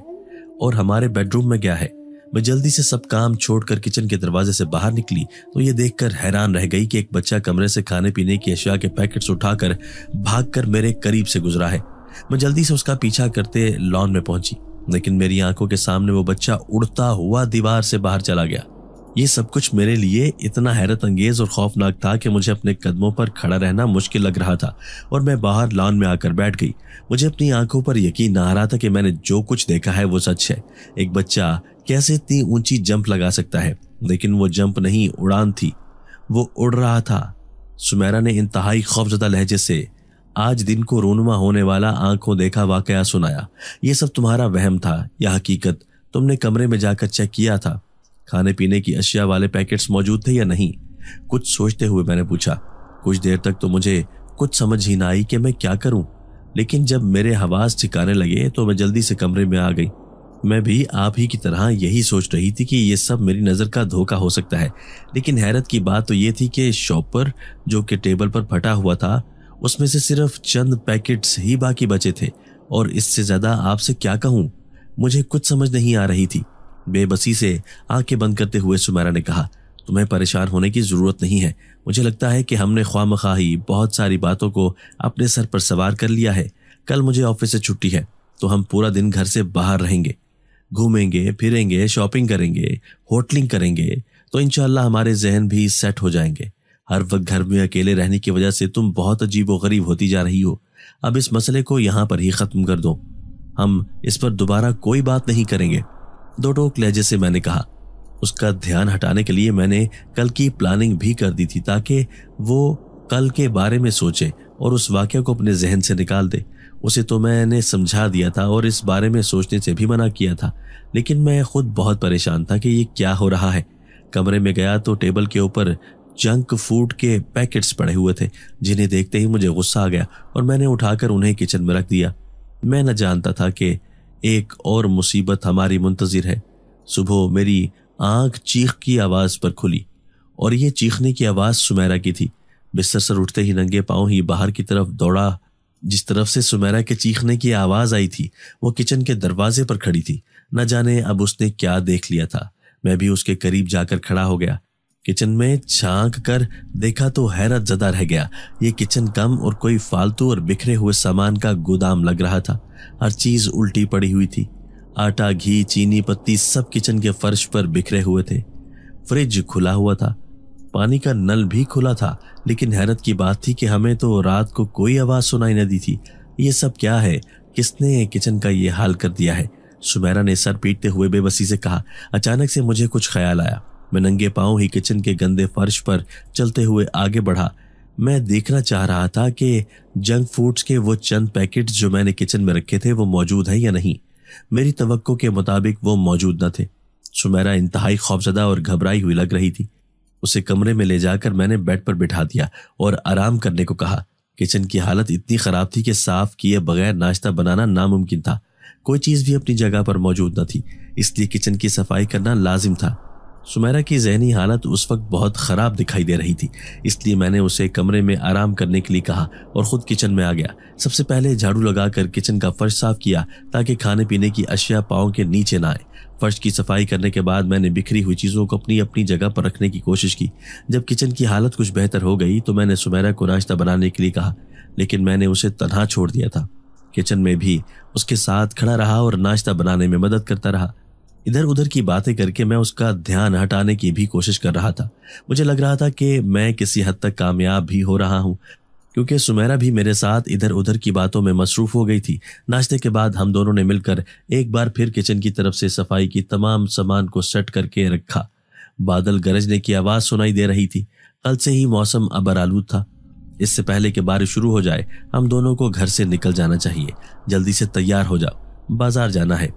اور ہمارے بیڈ روم میں گیا ہے۔ میں جلدی سے سب کام چھوڑ کر کچن کے دروازے سے باہر نکلی تو یہ دیکھ کر حیران رہ گئی کہ ایک بچہ کمرے سے کھانے پینے کی اشیاء کے پیکٹس اٹھا کر بھاگ کر میرے قریب سے گزرا ہے۔ میں جلدی سے اس کا پیچھا کرتے لان میں پہنچی، لیکن میری آنکھوں کے سامنے وہ بچہ اڑتا ہوا دیوار سے باہر چلا گیا۔ یہ سب کچھ میرے لیے اتنا حیرت انگیز اور خوفناک تھا کہ مجھے اپنے قدموں پر کھڑا رہنا مشکل لگ رہا تھا اور میں باہر لان میں آ کر بیٹھ گئی۔ مجھے اپنی آنکھوں پر یقین نہ آ رہا تھا کہ میں نے جو کچھ دیکھا ہے وہ سچ ہے۔ ایک بچہ کیسے اتنی اونچی جمپ لگا سکتا ہے؟ لیکن وہ جمپ نہیں، اڑان تھی، وہ اڑ رہا تھا۔ سمیرہ نے انتہائی خوفزدہ لہجے سے آج دن کو رونما ہونے والا آنکھوں دیکھا واقعہ سنایا۔ یہ سب تمہارا وہم تھا یا حقیقت؟ تم نے کمرے میں جا کر چیک کیا تھا؟ کھانے پینے کی اشیاء والے پیکٹس موجود تھے یا نہیں؟ کچھ سوچتے ہوئے میں نے پوچھا۔ کچھ دیر تک تو مجھے کچھ سمجھ ہی نہ آئی کہ میں کیا کروں، لیکن جب میرے حواس ٹھکانے لگے تو میں جلدی سے کمرے میں آ گئی۔ میں بھی آپ ہی کی طرح یہی سوچ رہی تھی کہ یہ سب میری نظر کا دھوکہ ہو سکتا ہے، لیکن حیرت کی بات تو یہ تھی کہ شاپر جو کہ ٹیبل پر پھٹا ہوا تھا اس میں سے صرف چند پیکٹس ہی باقی بچے تھے، اور اس سے زیادہ آپ سے کیا کہوں؟ مجھے کچھ سمجھ نہیں آ رہی تھی۔ بے بسی سے آنکھیں بند کرتے ہوئے سمیرہ نے کہا، تمہیں پریشان ہونے کی ضرورت نہیں ہے۔ مجھے لگتا ہے کہ ہم نے خواہ مخواہی بہت ساری باتوں کو اپنے سر پر سوار کر لیا ہے۔ کل مجھے آفس سے چھٹی ہے تو ہم پورا دن گھر سے باہر رہیں گے، گھومیں گے پھریں گے، شاپنگ کریں گے، ہوٹلنگ کریں گے، تو انشاءاللہ ہمارے ذہن بھی سیٹ ہو جائیں گے۔ ہر وقت گھر میں اکیلے رہنے کی وجہ سے تم بہت عجیب و غریب ہوتی جا رہی ہو۔ اب اس مسئلے کو یہاں پر ہی ختم کر دو، ہم اس پر دوبارہ کوئی بات نہیں کریں گے، دو ٹوک لہجے سے میں نے کہا۔ اس کا دھیان ہٹانے کے لیے میں نے کل کی پلاننگ بھی کر دی تھی تاکہ وہ کل کے بارے میں سوچے اور اس واقعہ کو اپنے ذہن سے نکال دے۔ اسے تو میں نے سمجھا دیا تھا اور اس بارے میں سوچنے سے بھی منع کیا تھا، لیکن میں خود بہت پریشان تھا کہ یہ کیا ہو رہا ہے۔ کمرے میں گیا تو ٹیبل کے اوپر جنک فوڈ کے پیکٹس پڑے ہوئے تھے، جنہیں دیکھتے ہی مجھے غصہ آ گیا اور میں نے اٹھا کر انہیں کچن میں رکھ دیا۔ میں نہ جانتا تھا کہ ایک اور مصیبت ہماری منتظر ہے۔ صبح میری آنکھ چیخ کی آواز پر کھلی اور یہ چیخنے کی آواز سمیرہ کی تھی۔ بستر سے اٹھتے ہی ننگے پاؤں ہی باہر کی طرف دوڑا۔ جس طرف سے سمیرہ کے چیخنے کی آواز آئی تھی وہ کچن کے دروازے پر کھڑی تھی۔ نہ جانے اب اس نے کیا دیکھ لیا تھا۔ میں بھی اس کے قریب جا کر کھڑا ہو گیا۔ کچن میں جھانک کر دیکھا تو حیرت زدہ رہ گیا۔ یہ کچن کم اور کوئی فالتو اور بکھرے ہوئے سامان کا گودام لگ رہا تھا۔ ہر چیز الٹی پڑی ہوئی تھی۔ آٹا، گھی، چینی، پتی سب کچن کے فرش پر بکھرے ہوئے تھے۔ فریج کھلا ہوا تھا، پانی کا نل بھی کھلا تھا، لیکن حیرت کی بات تھی کہ ہمیں تو رات کو کوئی آواز سنائی نہ دی تھی۔ یہ سب کیا ہے؟ کس نے کچن کا یہ حال کر دیا ہے؟ سمیرہ نے سر پیٹتے ہوئے بے بسی سے کہا۔ اچانک سے مجھے کچھ خیال آیا۔ میں ننگے پاؤں ہی کچن کے گندے فرش پر چلتے ہوئے آگے بڑھا۔ میں دیکھنا چاہ رہا تھا کہ جنک فوڈز کے وہ چند پیکٹس جو میں نے کچن میں رکھے تھے وہ موجود ہیں یا نہیں۔ میری توقع کے مطابق وہ موجود نہ تھے۔ سمیرہ انتہائی خوفزدہ اور گھبرائی ہوئی لگ رہی تھی۔ اسے کمرے میں لے جا کر میں نے بیڈ پر بٹھا دیا اور آرام کرنے کو کہا۔ کچن کی حالت اتنی خراب تھی کہ صاف کیے بغیر ناشتہ بنانا ناممکن تھا۔ کوئی چیز بھی اپنی جگہ پر موجود نہ تھی، اس لیے کچن کی صفائی کرنا لازم تھا۔ سمیرہ کی ذہنی حالت اس وقت بہت خراب دکھائی دے رہی تھی، اس لیے میں نے اسے کمرے میں آرام کرنے کے لیے کہا اور خود کچن میں آ گیا۔ سب سے پہلے جھاڑو لگا کر کچن کا فرش صاف کیا تاکہ کھانے پینے کی اشیاء پاؤں کے نیچے نہ آئے۔ فرش کی صفائی کرنے کے بعد میں نے بکھری ہوئی چیزوں کو اپنی اپنی جگہ پر رکھنے کی کوشش کی۔ جب کچن کی حالت کچھ بہتر ہو گئی تو میں نے سمیرہ کو ناشتہ بنانے کے لیے کہا، لیکن میں نے اسے تنہا چھوڑ دیا تھا۔ کچن میں بھی اس کے ساتھ کھڑا رہا اور ناشتہ بنانے میں مدد کرتا رہا۔ ادھر ادھر کی باتیں کر کے میں اس کا دھیان ہٹانے کی بھی کوشش کر رہا تھا۔ مجھے لگ رہا تھا کہ میں کسی حد تک کامیاب بھی ہو رہا ہوں، کیونکہ سمیرہ بھی میرے ساتھ ادھر ادھر کی باتوں میں مصروف ہو گئی تھی۔ ناشتے کے بعد ہم دونوں نے مل کر ایک بار پھر کچن کی طرف سے صفائی کی تمام سامان کو سیٹ کر کے رکھا۔ بادل گرجنے کی آواز سنائی دے رہی تھی۔ کل سے ہی موسم ابر آلود تھا۔ اس سے پہلے کہ بارش شروع ہو جائے ہم دونوں کو گھر سے نکل جانا چاہیے۔ جلدی سے تیار ہو جاؤ، بازار جانا ہے،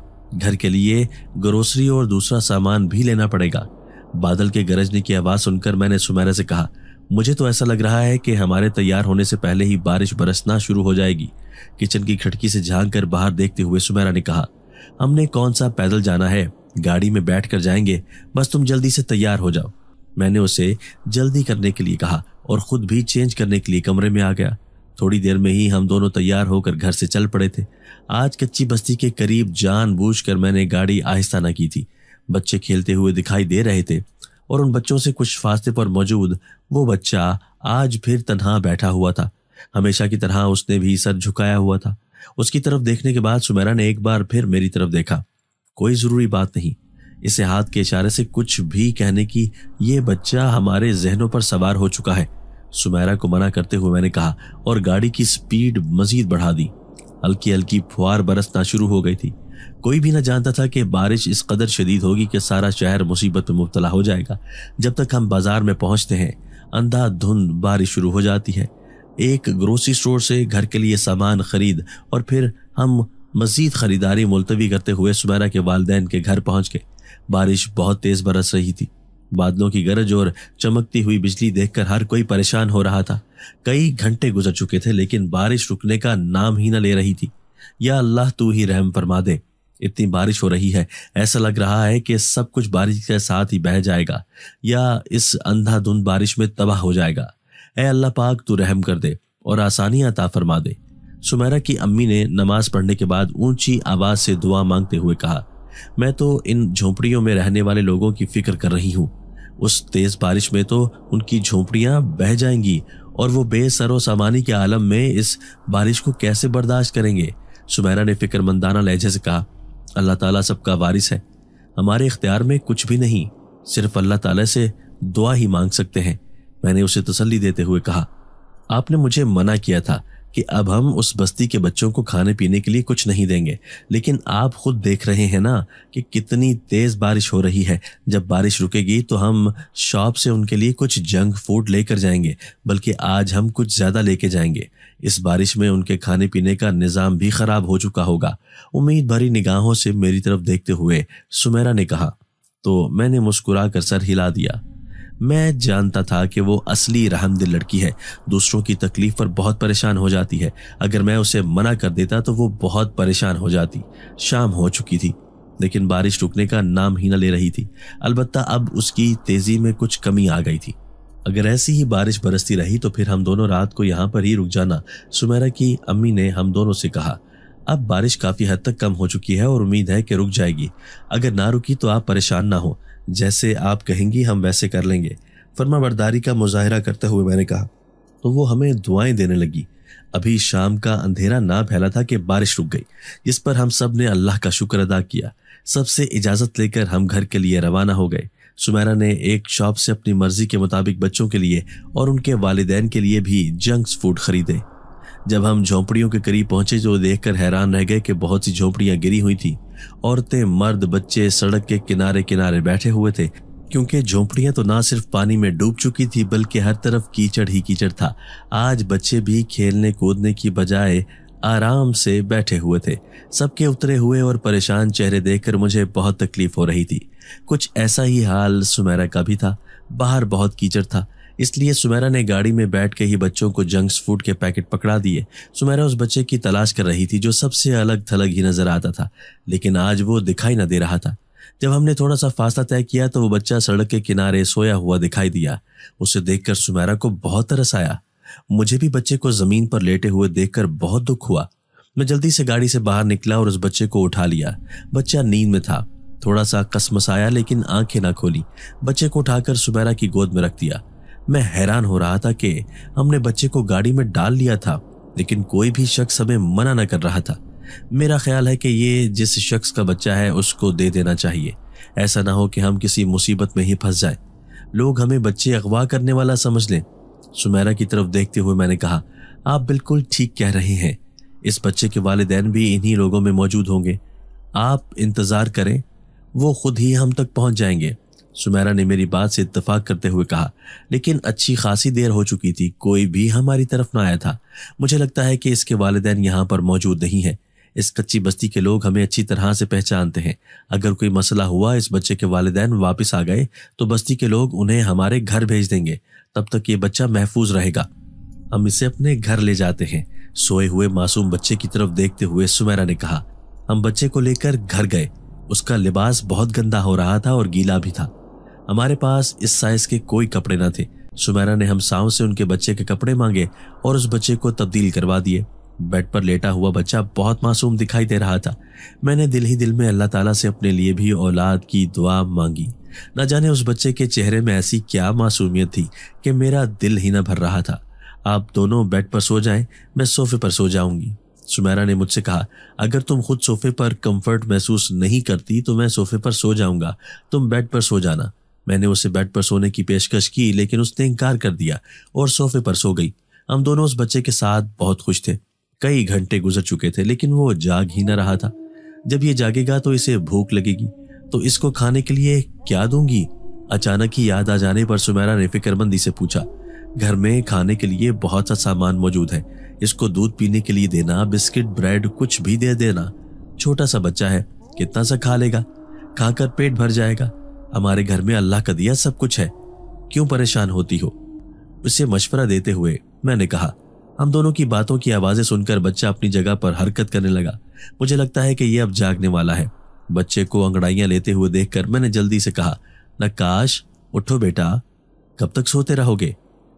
گھر کے لیے گروسری اور دوسرا سامان بھی لینا پڑے گا۔ بادل کے گرجنے کی آواز سن کر میں نے سمیرہ سے کہا، مجھے تو ایسا لگ رہا ہے کہ ہمارے تیار ہونے سے پہلے ہی بارش برسنا شروع ہو جائے گی۔ کچن کی کھڑکی سے جھانک کر باہر دیکھتے ہوئے سمیرہ نے کہا، ہم نے کون سا پیدل جانا ہے، گاڑی میں بیٹھ کر جائیں گے، بس تم جلدی سے تیار ہو جاؤ۔ میں نے اسے جلدی کرنے کے لیے کہا اور خود بھی چینج کرنے کے لیے کمرے میں آ گیا۔ تھوڑی دیر میں ہی ہم دونوں تیار ہو کر گھر سے چل پڑے تھے۔ آج کچی بستی کے قریب جان بوجھ کر میں نے گاڑی آہستہ نہ کی تھی۔ بچے کھیلتے ہوئے دکھائی دے رہے تھے اور ان بچوں سے کچھ فاصلے پر موجود وہ بچہ آج پھر تنہا بیٹھا ہوا تھا۔ ہمیشہ کی طرح اس نے بھی سر جھکایا ہوا تھا۔ اس کی طرف دیکھنے کے بعد سمیرہ نے ایک بار پھر میری طرف دیکھا۔ کوئی ضروری بات نہیں، اسے ہاتھ کے اشارے سے کچھ بھی کہنے کی یہ بچہ ہمارے ذہنوں پر سوار ہو چکا ہے۔ سمیرہ کو منع کرتے ہوئے میں نے کہا اور گاڑی کی سپیڈ مزید بڑھا دی۔ ہلکی ہلکی پھوار برسنا شروع ہو گئی تھی۔ کوئی بھی نہ جانتا تھا کہ بارش اس قدر شدید ہوگی کہ سارا شہر مصیبت میں مبتلا ہو جائے گا۔ جب تک ہم بازار میں پہنچتے ہیں اندھا دھند بارش شروع ہو جاتی ہے۔ ایک گروسری سٹور سے گھر کے لیے سامان خرید اور پھر ہم مزید خریداری ملتوی کرتے ہوئے سمیرہ کے والدین کے گھر پہنچ گئے۔ بارش بہت تیز برس رہی تھی۔ بادلوں کی گرج اور چمکتی ہوئی بجلی دیکھ کر ہر کوئی پریشان ہو رہا تھا۔ کئی گھنٹے گزر چکے تھے لیکن بارش رکنے کا نام ہی نہ لے رہی تھی۔ یا اللہ تو ہی رحم فرما دے، اتنی بارش ہو رہی ہے، ایسا لگ رہا ہے کہ سب کچھ بارش کے ساتھ ہی بہہ جائے گا یا اس اندھا دھند بارش میں تباہ ہو جائے گا۔ اے اللہ پاک تو رحم کر دے اور آسانی عطا فرما دے۔ سمیرہ کی امی نے نماز پڑھنے کے بعد اونچی آواز سے دعا مانگتے ہوئے کہا، میں تو ان جھونپڑیوں میں رہنے والے لوگوں کی فکر کر رہی ہوں۔ اس تیز بارش میں تو ان کی جھونپڑیاں بہہ جائیں گی اور وہ بے سر و سامانی کے عالم میں اس بارش کو کیسے برداشت کریں گے۔ سمیرہ نے فکر مندانہ لہجے سے کہا، اللہ تعالیٰ سب کا وارث ہے، ہمارے اختیار میں کچھ بھی نہیں، صرف اللہ تعالیٰ سے دعا ہی مانگ سکتے ہیں۔ میں نے اسے تسلی دیتے ہوئے کہا، آپ نے مجھے منع کیا تھا کہ اب ہم اس بستی کے بچوں کو کھانے پینے کے لیے کچھ نہیں دیں گے، لیکن آپ خود دیکھ رہے ہیں نا کہ کتنی تیز بارش ہو رہی ہے۔ جب بارش رکے گی تو ہم شاپ سے ان کے لیے کچھ جنک فوڈ لے کر جائیں گے، بلکہ آج ہم کچھ زیادہ لے کے جائیں گے۔ اس بارش میں ان کے کھانے پینے کا نظام بھی خراب ہو چکا ہوگا۔ امید بھری نگاہوں سے میری طرف دیکھتے ہوئے سمیرہ نے کہا، تو میں نے مسکرا کر سر ہلا دیا۔ میں جانتا تھا کہ وہ اصلی رحم دل لڑکی ہے، دوسروں کی تکلیف پر بہت پریشان ہو جاتی ہے۔ اگر میں اسے منع کر دیتا تو وہ بہت پریشان ہو جاتی۔ شام ہو چکی تھی لیکن بارش رکنے کا نام ہی نہ لے رہی تھی۔ البتہ اب اس کی تیزی میں کچھ کمی آ گئی تھی۔ اگر ایسی ہی بارش برستی رہی تو پھر ہم دونوں رات کو یہاں پر ہی رک جانا، سمیرہ کی امی نے ہم دونوں سے کہا۔ اب بارش کافی حد تک کم ہو چکی ہے اور امید ہے کہ رک جائے گی۔ اگر نہ رکی تو آپ پریشان نہ ہو، جیسے آپ کہیں گی ہم ویسے کر لیں گے۔ فرما برداری کا مظاہرہ کرتے ہوئے میں نے کہا تو وہ ہمیں دعائیں دینے لگی۔ ابھی شام کا اندھیرا نہ پھیلا تھا کہ بارش رک گئی، جس پر ہم سب نے اللہ کا شکر ادا کیا۔ سب سے اجازت لے کر ہم گھر کے لیے روانہ ہو گئے۔ سمیرہ نے ایک شاپ سے اپنی مرضی کے مطابق بچوں کے لیے اور ان کے والدین کے لیے بھی جنکس فوڈ خریدے۔ جب ہم جھونپڑیوں کے قریب پہنچے تو دیکھ کر حیران رہ گئے کہ بہت سی جھونپڑیاں گری ہوئی تھیں۔ عورتیں، مرد، بچے سڑک کے کنارے کنارے بیٹھے ہوئے تھے، کیونکہ جھونپڑیاں تو نہ صرف پانی میں ڈوب چکی تھی بلکہ ہر طرف کیچڑ ہی کیچڑ تھا۔ آج بچے بھی کھیلنے کودنے کی بجائے آرام سے بیٹھے ہوئے تھے۔ سب کے اترے ہوئے اور پریشان چہرے دیکھ کر مجھے بہت تکلیف ہو رہی تھی۔ کچھ ایسا ہی حال سمیرہ کا بھی تھا۔ باہر بہت کیچڑ تھا، اس لیے سمیرا نے گاڑی میں بیٹھ کے ہی بچوں کو جنکس فوڈ کے پیکٹ پکڑا دیے۔ سمیرا اس بچے کی تلاش کر رہی تھی جو سب سے الگ تھلگ ہی نظر آتا تھا، لیکن آج وہ دکھائی نہ دے رہا تھا۔ جب ہم نے تھوڑا سا فاصلہ طے کیا تو وہ بچہ سڑک کے کنارے سویا ہوا دکھائی دیا۔ اسے دیکھ کر سمیرا کو بہت ترس آیا۔ مجھے بھی بچے کو زمین پر لیٹے ہوئے دیکھ کر بہت دکھ ہوا۔ میں جلدی سے گاڑی سے باہر نکلا اور اس بچے کو اٹھا لیا۔ بچہ نیند میں تھا، تھوڑا سا کسمسایا لیکن آنکھیں نہ کھولی۔ بچے کو اٹھا کر سمیرا کی گود میں رکھ دیا۔ میں حیران ہو رہا تھا کہ ہم نے بچے کو گاڑی میں ڈال لیا تھا، لیکن کوئی بھی شخص ہمیں منع نہ کر رہا تھا۔ میرا خیال ہے کہ یہ جس شخص کا بچہ ہے اس کو دے دینا چاہیے، ایسا نہ ہو کہ ہم کسی مصیبت میں ہی پھنس جائیں، لوگ ہمیں بچے اغوا کرنے والا سمجھ لیں۔ سمیرا کی طرف دیکھتے ہوئے میں نے کہا، آپ بالکل ٹھیک کہہ رہے ہیں، اس بچے کے والدین بھی انہی لوگوں میں موجود ہوں گے، آپ انتظار کریں، وہ خود ہی ہم تک پہنچ جائیں گے۔ سمیرا نے میری بات سے اتفاق کرتے ہوئے کہا، لیکن اچھی خاصی دیر ہو چکی تھی، کوئی بھی ہماری طرف نہ آیا تھا۔ مجھے لگتا ہے کہ اس کے والدین یہاں پر موجود نہیں ہیں۔ اس کچی بستی کے لوگ ہمیں اچھی طرح سے پہچانتے ہیں۔ اگر کوئی مسئلہ ہوا، اس بچے کے والدین واپس آ گئے تو بستی کے لوگ انہیں ہمارے گھر بھیج دیں گے، تب تک یہ بچہ محفوظ رہے گا۔ ہم اسے اپنے گھر لے جاتے ہیں۔ سوئے ہوئے معصوم بچے کی طرف دیکھتے ہوئے سمیرا نے کہا۔ ہم بچے کو لے کر گھر گئے۔ اس کا لباس بہت گندا ہو رہا تھا اور گیلا بھی تھا۔ ہمارے پاس اس سائز کے کوئی کپڑے نہ تھے۔ سمیرا نے ہم ساؤں سے ان کے بچے کے کپڑے مانگے اور اس بچے کو تبدیل کروا دیے۔ بیڈ پر لیٹا ہوا بچہ بہت معصوم دکھائی دے رہا تھا۔ میں نے دل ہی دل میں اللہ تعالیٰ سے اپنے لیے بھی اولاد کی دعا مانگی۔ نہ جانے اس بچے کے چہرے میں ایسی کیا معصومیت تھی کہ میرا دل ہی نہ بھر رہا تھا۔ آپ دونوں بیڈ پر سو جائیں، میں صوفے پر سو جاؤں گی۔ سمیرا نے مجھ سے کہا، اگر تم خود صوفے پر کمفرٹ محسوس نہیں کرتی تو میں صوفے پر سو جاؤں گا، تم بیڈ پر سو جانا۔ میں نے اسے بیڈ پر سونے کی پیشکش کی، لیکن اس نے انکار کر دیا اور صوفے پر سو گئی۔ ہم دونوں اس بچے کے ساتھ بہت خوش تھے۔ کئی گھنٹے گزر چکے تھے لیکن وہ جاگ ہی نہ رہا تھا۔ جب یہ جاگے گا تو اسے بھوک لگے گی، تو اس کو کھانے کے لیے کیا دوں گی؟ اچانک ہی یاد آ جانے پر سمیرا نے فکر مندی سے پوچھا، گھر میں کھانے کے لیے بہت سا سامان موجود ہے، اس کو دودھ پینے کے لیے دینا، بسکٹ، بریڈ، کچھ بھی دے دینا۔ چھوٹا سا بچہ ہے، کتنا سا کھا لے گا؟ کھا کر پیٹ بھر جائے گا۔ ہمارے گھر میں اللہ کا دیا سب کچھ ہے، کیوں پریشان ہوتی ہو؟ اسے مشورہ دیتے ہوئے میں نے کہا۔ ہم دونوں کی باتوں کی آوازیں سن کر بچہ اپنی جگہ پر حرکت کرنے لگا۔ مجھے لگتا ہے کہ یہ اب جاگنے والا ہے۔ بچے کو انگڑائیاں لیتے ہوئے دیکھ کر میں نے جلدی سے کہا، نقاش اٹھو بیٹا، کب تک سوتے رہو گے؟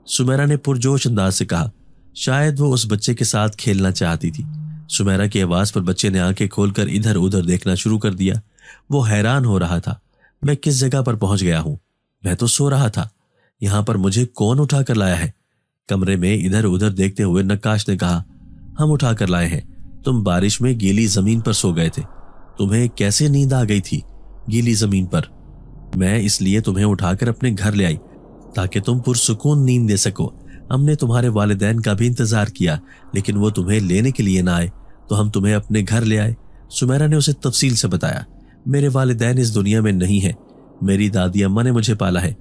سمیرا نے پرجوش انداز سے کہا۔ شاید وہ اس بچے کے ساتھ کھیلنا چاہتی تھی۔ سمیرا کی آواز پر بچے نے آنکھیں کھول کر ادھر ادھر دیکھنا شروع کر دیا۔ وہ حیران ہو رہا تھا، میں کس جگہ پر پہنچ گیا ہوں؟ میں تو سو رہا تھا، یہاں پر مجھے کون اٹھا کر لایا ہے؟ کمرے میں ادھر ادھر دیکھتے ہوئے نقاش نے کہا، ہم اٹھا کر لائے ہیں، تم بارش میں گیلی زمین پر سو گئے تھے۔ تمہیں کیسے نیند آ گئی تھی گیلی زمین پر؟ میں اس لیے تمہیں اٹھا کر اپنے گھر لے آئی تاکہ تم پرسکون نیند دے سکو۔ ہم نے تمہارے والدین کا بھی انتظار کیا لیکن وہ تمہیں لینے کے لیے نہ آئے تو ہم تمہیں اپنے گھر لے آئے۔ سمیرا نے اسے تفصیل سے بتایا، میرے والدین اس دنیا میں نہیں ہیں، میری دادی اماں نے مجھے پالا ہے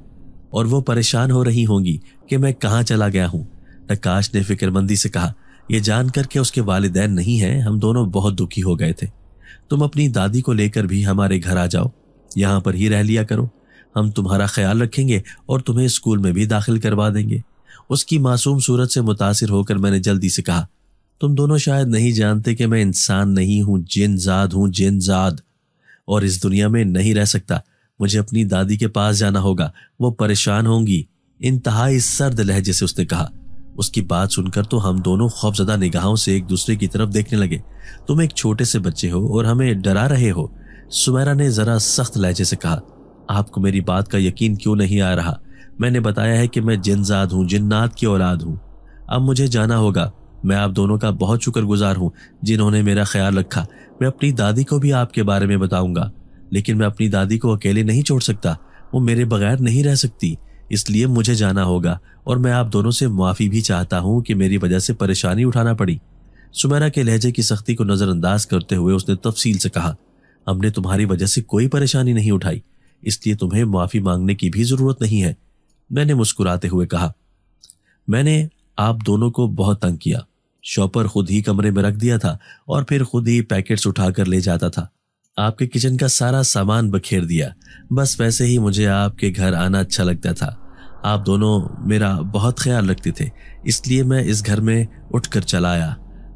اور وہ پریشان ہو رہی ہوں گی کہ میں کہاں چلا گیا ہوں۔ نقاش نے فکر مندی سے کہا، یہ جان کر کہ اس کے والدین نہیں ہیں ہم دونوں بہت دکھی ہو گئے تھے۔ تم اپنی دادی کو لے کر بھی ہمارے گھر آ جاؤ، یہاں پر ہی رہ لیا کرو، ہم تمہارا خیال رکھیں گے اور تمہیں اسکول میں بھی داخل کروا دیں گے۔ اس کی معصوم صورت سے متاثر ہو کر میں نے جلدی سے کہا، تم دونوں شاید نہیں جانتے کہ میں انسان نہیں ہوں، جن زاد ہوں، جن زاد، اور اس دنیا میں نہیں رہ سکتا۔ مجھے اپنی دادی کے پاس جانا ہوگا، وہ پریشان ہوں گی، انتہائی سرد لہجے سے اس نے کہا۔ اس کی بات سن کر تو ہم دونوں خوفزدہ نگاہوں سے ایک دوسرے کی طرف دیکھنے لگے۔ تم ایک چھوٹے سے بچے ہو اور ہمیں ڈرا رہے ہو، سمیرا نے ذرا سخت لہجے سے کہا۔ آپ کو میری بات کا یقین کیوں نہیں آ رہا؟ میں نے بتایا ہے کہ میں جن زاد ہوں، جنات کی اولاد ہوں۔ اب مجھے جانا ہوگا۔ میں آپ دونوں کا بہت شکر گزار ہوں جنہوں نے میرا خیال رکھا۔ میں اپنی دادی کو بھی آپ کے بارے میں بتاؤں گا، لیکن میں اپنی دادی کو اکیلے نہیں چھوڑ سکتا، وہ میرے بغیر نہیں رہ سکتی، اس لیے مجھے جانا ہوگا اور میں آپ دونوں سے معافی بھی چاہتا ہوں کہ میری وجہ سے پریشانی اٹھانا پڑی۔ سمیرا کے لہجے کی سختی کو نظر انداز کرتے ہوئے اس نے تفصیل سے کہا، ہم نے تمہاری وجہ سے کوئی پریشانی نہیں اٹھائی، اس لیے تمہیں معافی مانگنے کی بھی ضرورت نہیں ہے۔ میں نے مسکراتے ہوئے کہا، میں نے آپ دونوں کو بہت تنگ کیا، شاپر خود ہی کمرے میں رکھ دیا تھا اور پھر خود ہی پیکٹس اٹھا کر لے جاتا تھا، آپ کے کچن کا سارا سامان بکھیر دیا، بس ویسے ہی مجھے آپ کے گھر آنا اچھا لگتا تھا۔ آپ دونوں میرا بہت خیال رکھتے تھے، اس لیے میں اس گھر میں اٹھ کر چلا آیا۔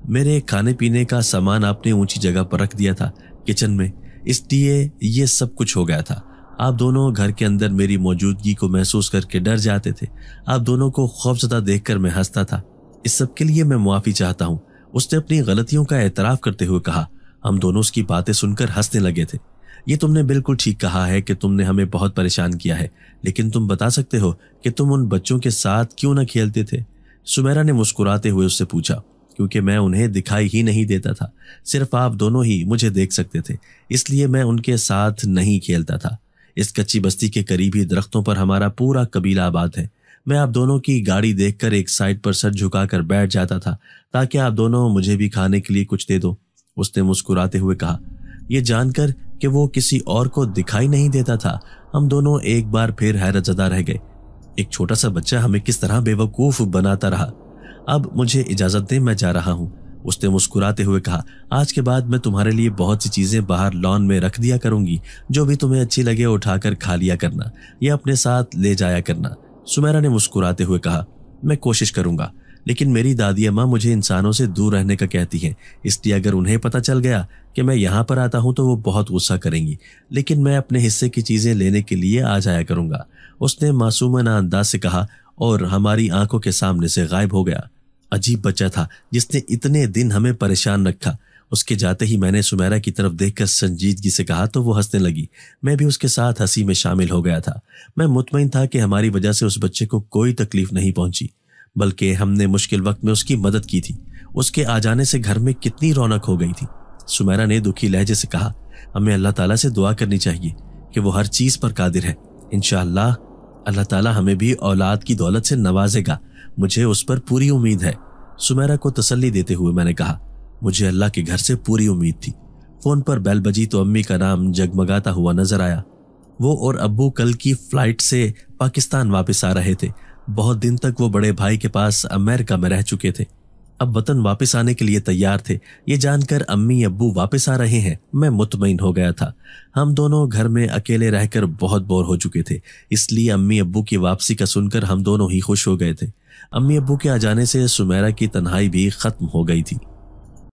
میرے کھانے پینے کا سامان آپ نے اونچی جگہ پر رکھ دیا تھا، کچن میں، اس لیے یہ سب کچھ ہو گیا تھا۔ آپ دونوں گھر کے اندر میری موجودگی کو محسوس کر کے ڈر جاتے تھے۔ آپ دونوں کو خوفزدہ دیکھ کر میں ہنستا تھا۔ اس سب کے لیے میں معافی چاہتا ہوں، اس نے اپنی غلطیوں کا اعتراف کرتے ہوئے کہا۔ ہم دونوں اس کی باتیں سن کر ہنسنے لگے تھے۔ یہ تم نے بالکل ٹھیک کہا ہے کہ تم نے ہمیں بہت پریشان کیا ہے، لیکن تم بتا سکتے ہو کہ تم ان بچوں کے ساتھ کیوں نہ کھیلتے تھے؟ سمیرا نے مسکراتے ہوئے اس سے پوچھا۔ کیونکہ میں انہیں دکھائی ہی نہیں دیتا تھا، صرف آپ دونوں ہی مجھے دیکھ سکتے تھے، اس لیے میں ان کے ساتھ نہیں کھیلتا تھا۔ اس کچی بستی کے قریبی درختوں پر ہمارا پورا قبیلہ آباد ہے۔ میں آپ دونوں کی گاڑی دیکھ کر ایک سائڈ پر سر جھکا کر بیٹھ جاتا تھا تاکہ آپ دونوں مجھے بھی کھانے کے لیے کچھ دے دو۔ اس نے مسکراتے ہوئے کہا۔ یہ جان کر کہ وہ کسی اور کو دکھائی نہیں دیتا تھا، ہم دونوں ایک بار پھر حیرت زدہ رہ گئے۔ ایک چھوٹا سا بچہ ہمیں کس طرح بے وقوف بناتا رہا۔ اب مجھے اجازت دیں، میں جا رہا ہوں۔ اس نے مسکراتے ہوئے کہا۔ آج کے بعد میں تمہارے لیے بہت سی چیزیں باہر لان میں رکھ دیا کروں گی، جو بھی تمہیں اچھی لگے اٹھا کر کھا لیا کرنا یا اپنے ساتھ لے جایا کرنا۔ سمیرا نے مسکراتے ہوئے کہا۔ میں کوشش کروں گا، لیکن میری دادی اماں مجھے انسانوں سے دور رہنے کا کہتی ہیں، اس لیے اگر انہیں پتہ چل گیا کہ میں یہاں پر آتا ہوں تو وہ بہت غصہ کریں گی، لیکن میں اپنے حصے کی چیزیں لینے کے لیے آ جایا کروں گا، اس نے معصومانہ انداز سے کہا اور ہماری آنکھوں کے سامنے سے غائب ہو گیا۔ عجیب بچہ تھا جس نے اتنے دن ہمیں پریشان رکھا۔ اس کے جاتے ہی میں نے سمیرا کی طرف دیکھ کر سنجیدگی سے کہا تو وہ ہنسنے لگی۔ میں بھی اس کے ساتھ ہنسی میں شامل ہو گیا تھا۔ میں مطمئن تھا کہ ہماری وجہ سے اس بچے کو کوئی تکلیف نہیں پہنچی، بلکہ ہم نے مشکل وقت میں اس کی مدد کی تھی۔ اس کے آ جانے سے گھر میں کتنی رونق ہو گئی تھی۔ سمیرا نے دکھی لہجے سے کہا۔ ہمیں اللہ تعالیٰ سے دعا کرنی چاہیے کہ وہ ہر چیز پر قادر ہے۔ انشاءاللہ اللہ تعالیٰ ہمیں بھی اولاد کی دولت سے نوازے گا، مجھے اس پر پوری امید ہے۔ سمیرا کو تسلی دیتے ہوئے میں نے کہا۔ مجھے اللہ کے گھر سے پوری امید تھی۔ فون پر بیل بجی تو امی کا نام جگمگاتا ہوا نظر آیا۔ وہ اور ابو کل کی فلائٹ سے پاکستان واپس آ رہے تھے۔ بہت دن تک وہ بڑے بھائی کے پاس امریکہ میں رہ چکے تھے، اب وطن واپس آنے کے لیے تیار تھے۔ یہ جان کر امی ابو واپس آ رہے ہیں میں مطمئن ہو گیا تھا۔ ہم دونوں گھر میں اکیلے رہ کر بہت بور ہو چکے تھے، اس لیے امی ابو کی واپسی کا سن کر ہم دونوں ہی خوش ہو گئے تھے۔ امی ابو کے آ جانے سے سمیرا کی تنہائی بھی ختم ہو گئی تھی۔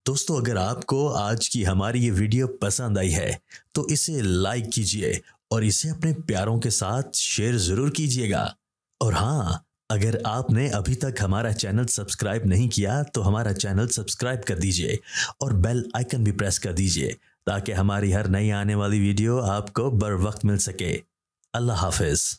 دوستو، اگر آپ کو آج کی ہماری یہ ویڈیو پسند آئی ہے تو اسے لائک کیجئے اور اسے اپنے پیاروں کے ساتھ شیئر ضرور کیجئے گا۔ اور ہاں، اگر آپ نے ابھی تک ہمارا چینل سبسکرائب نہیں کیا تو ہمارا چینل سبسکرائب کر دیجئے اور بیل آئیکن بھی پریس کر دیجئے تاکہ ہماری ہر نئی آنے والی ویڈیو آپ کو بر وقت مل سکے۔ اللہ حافظ۔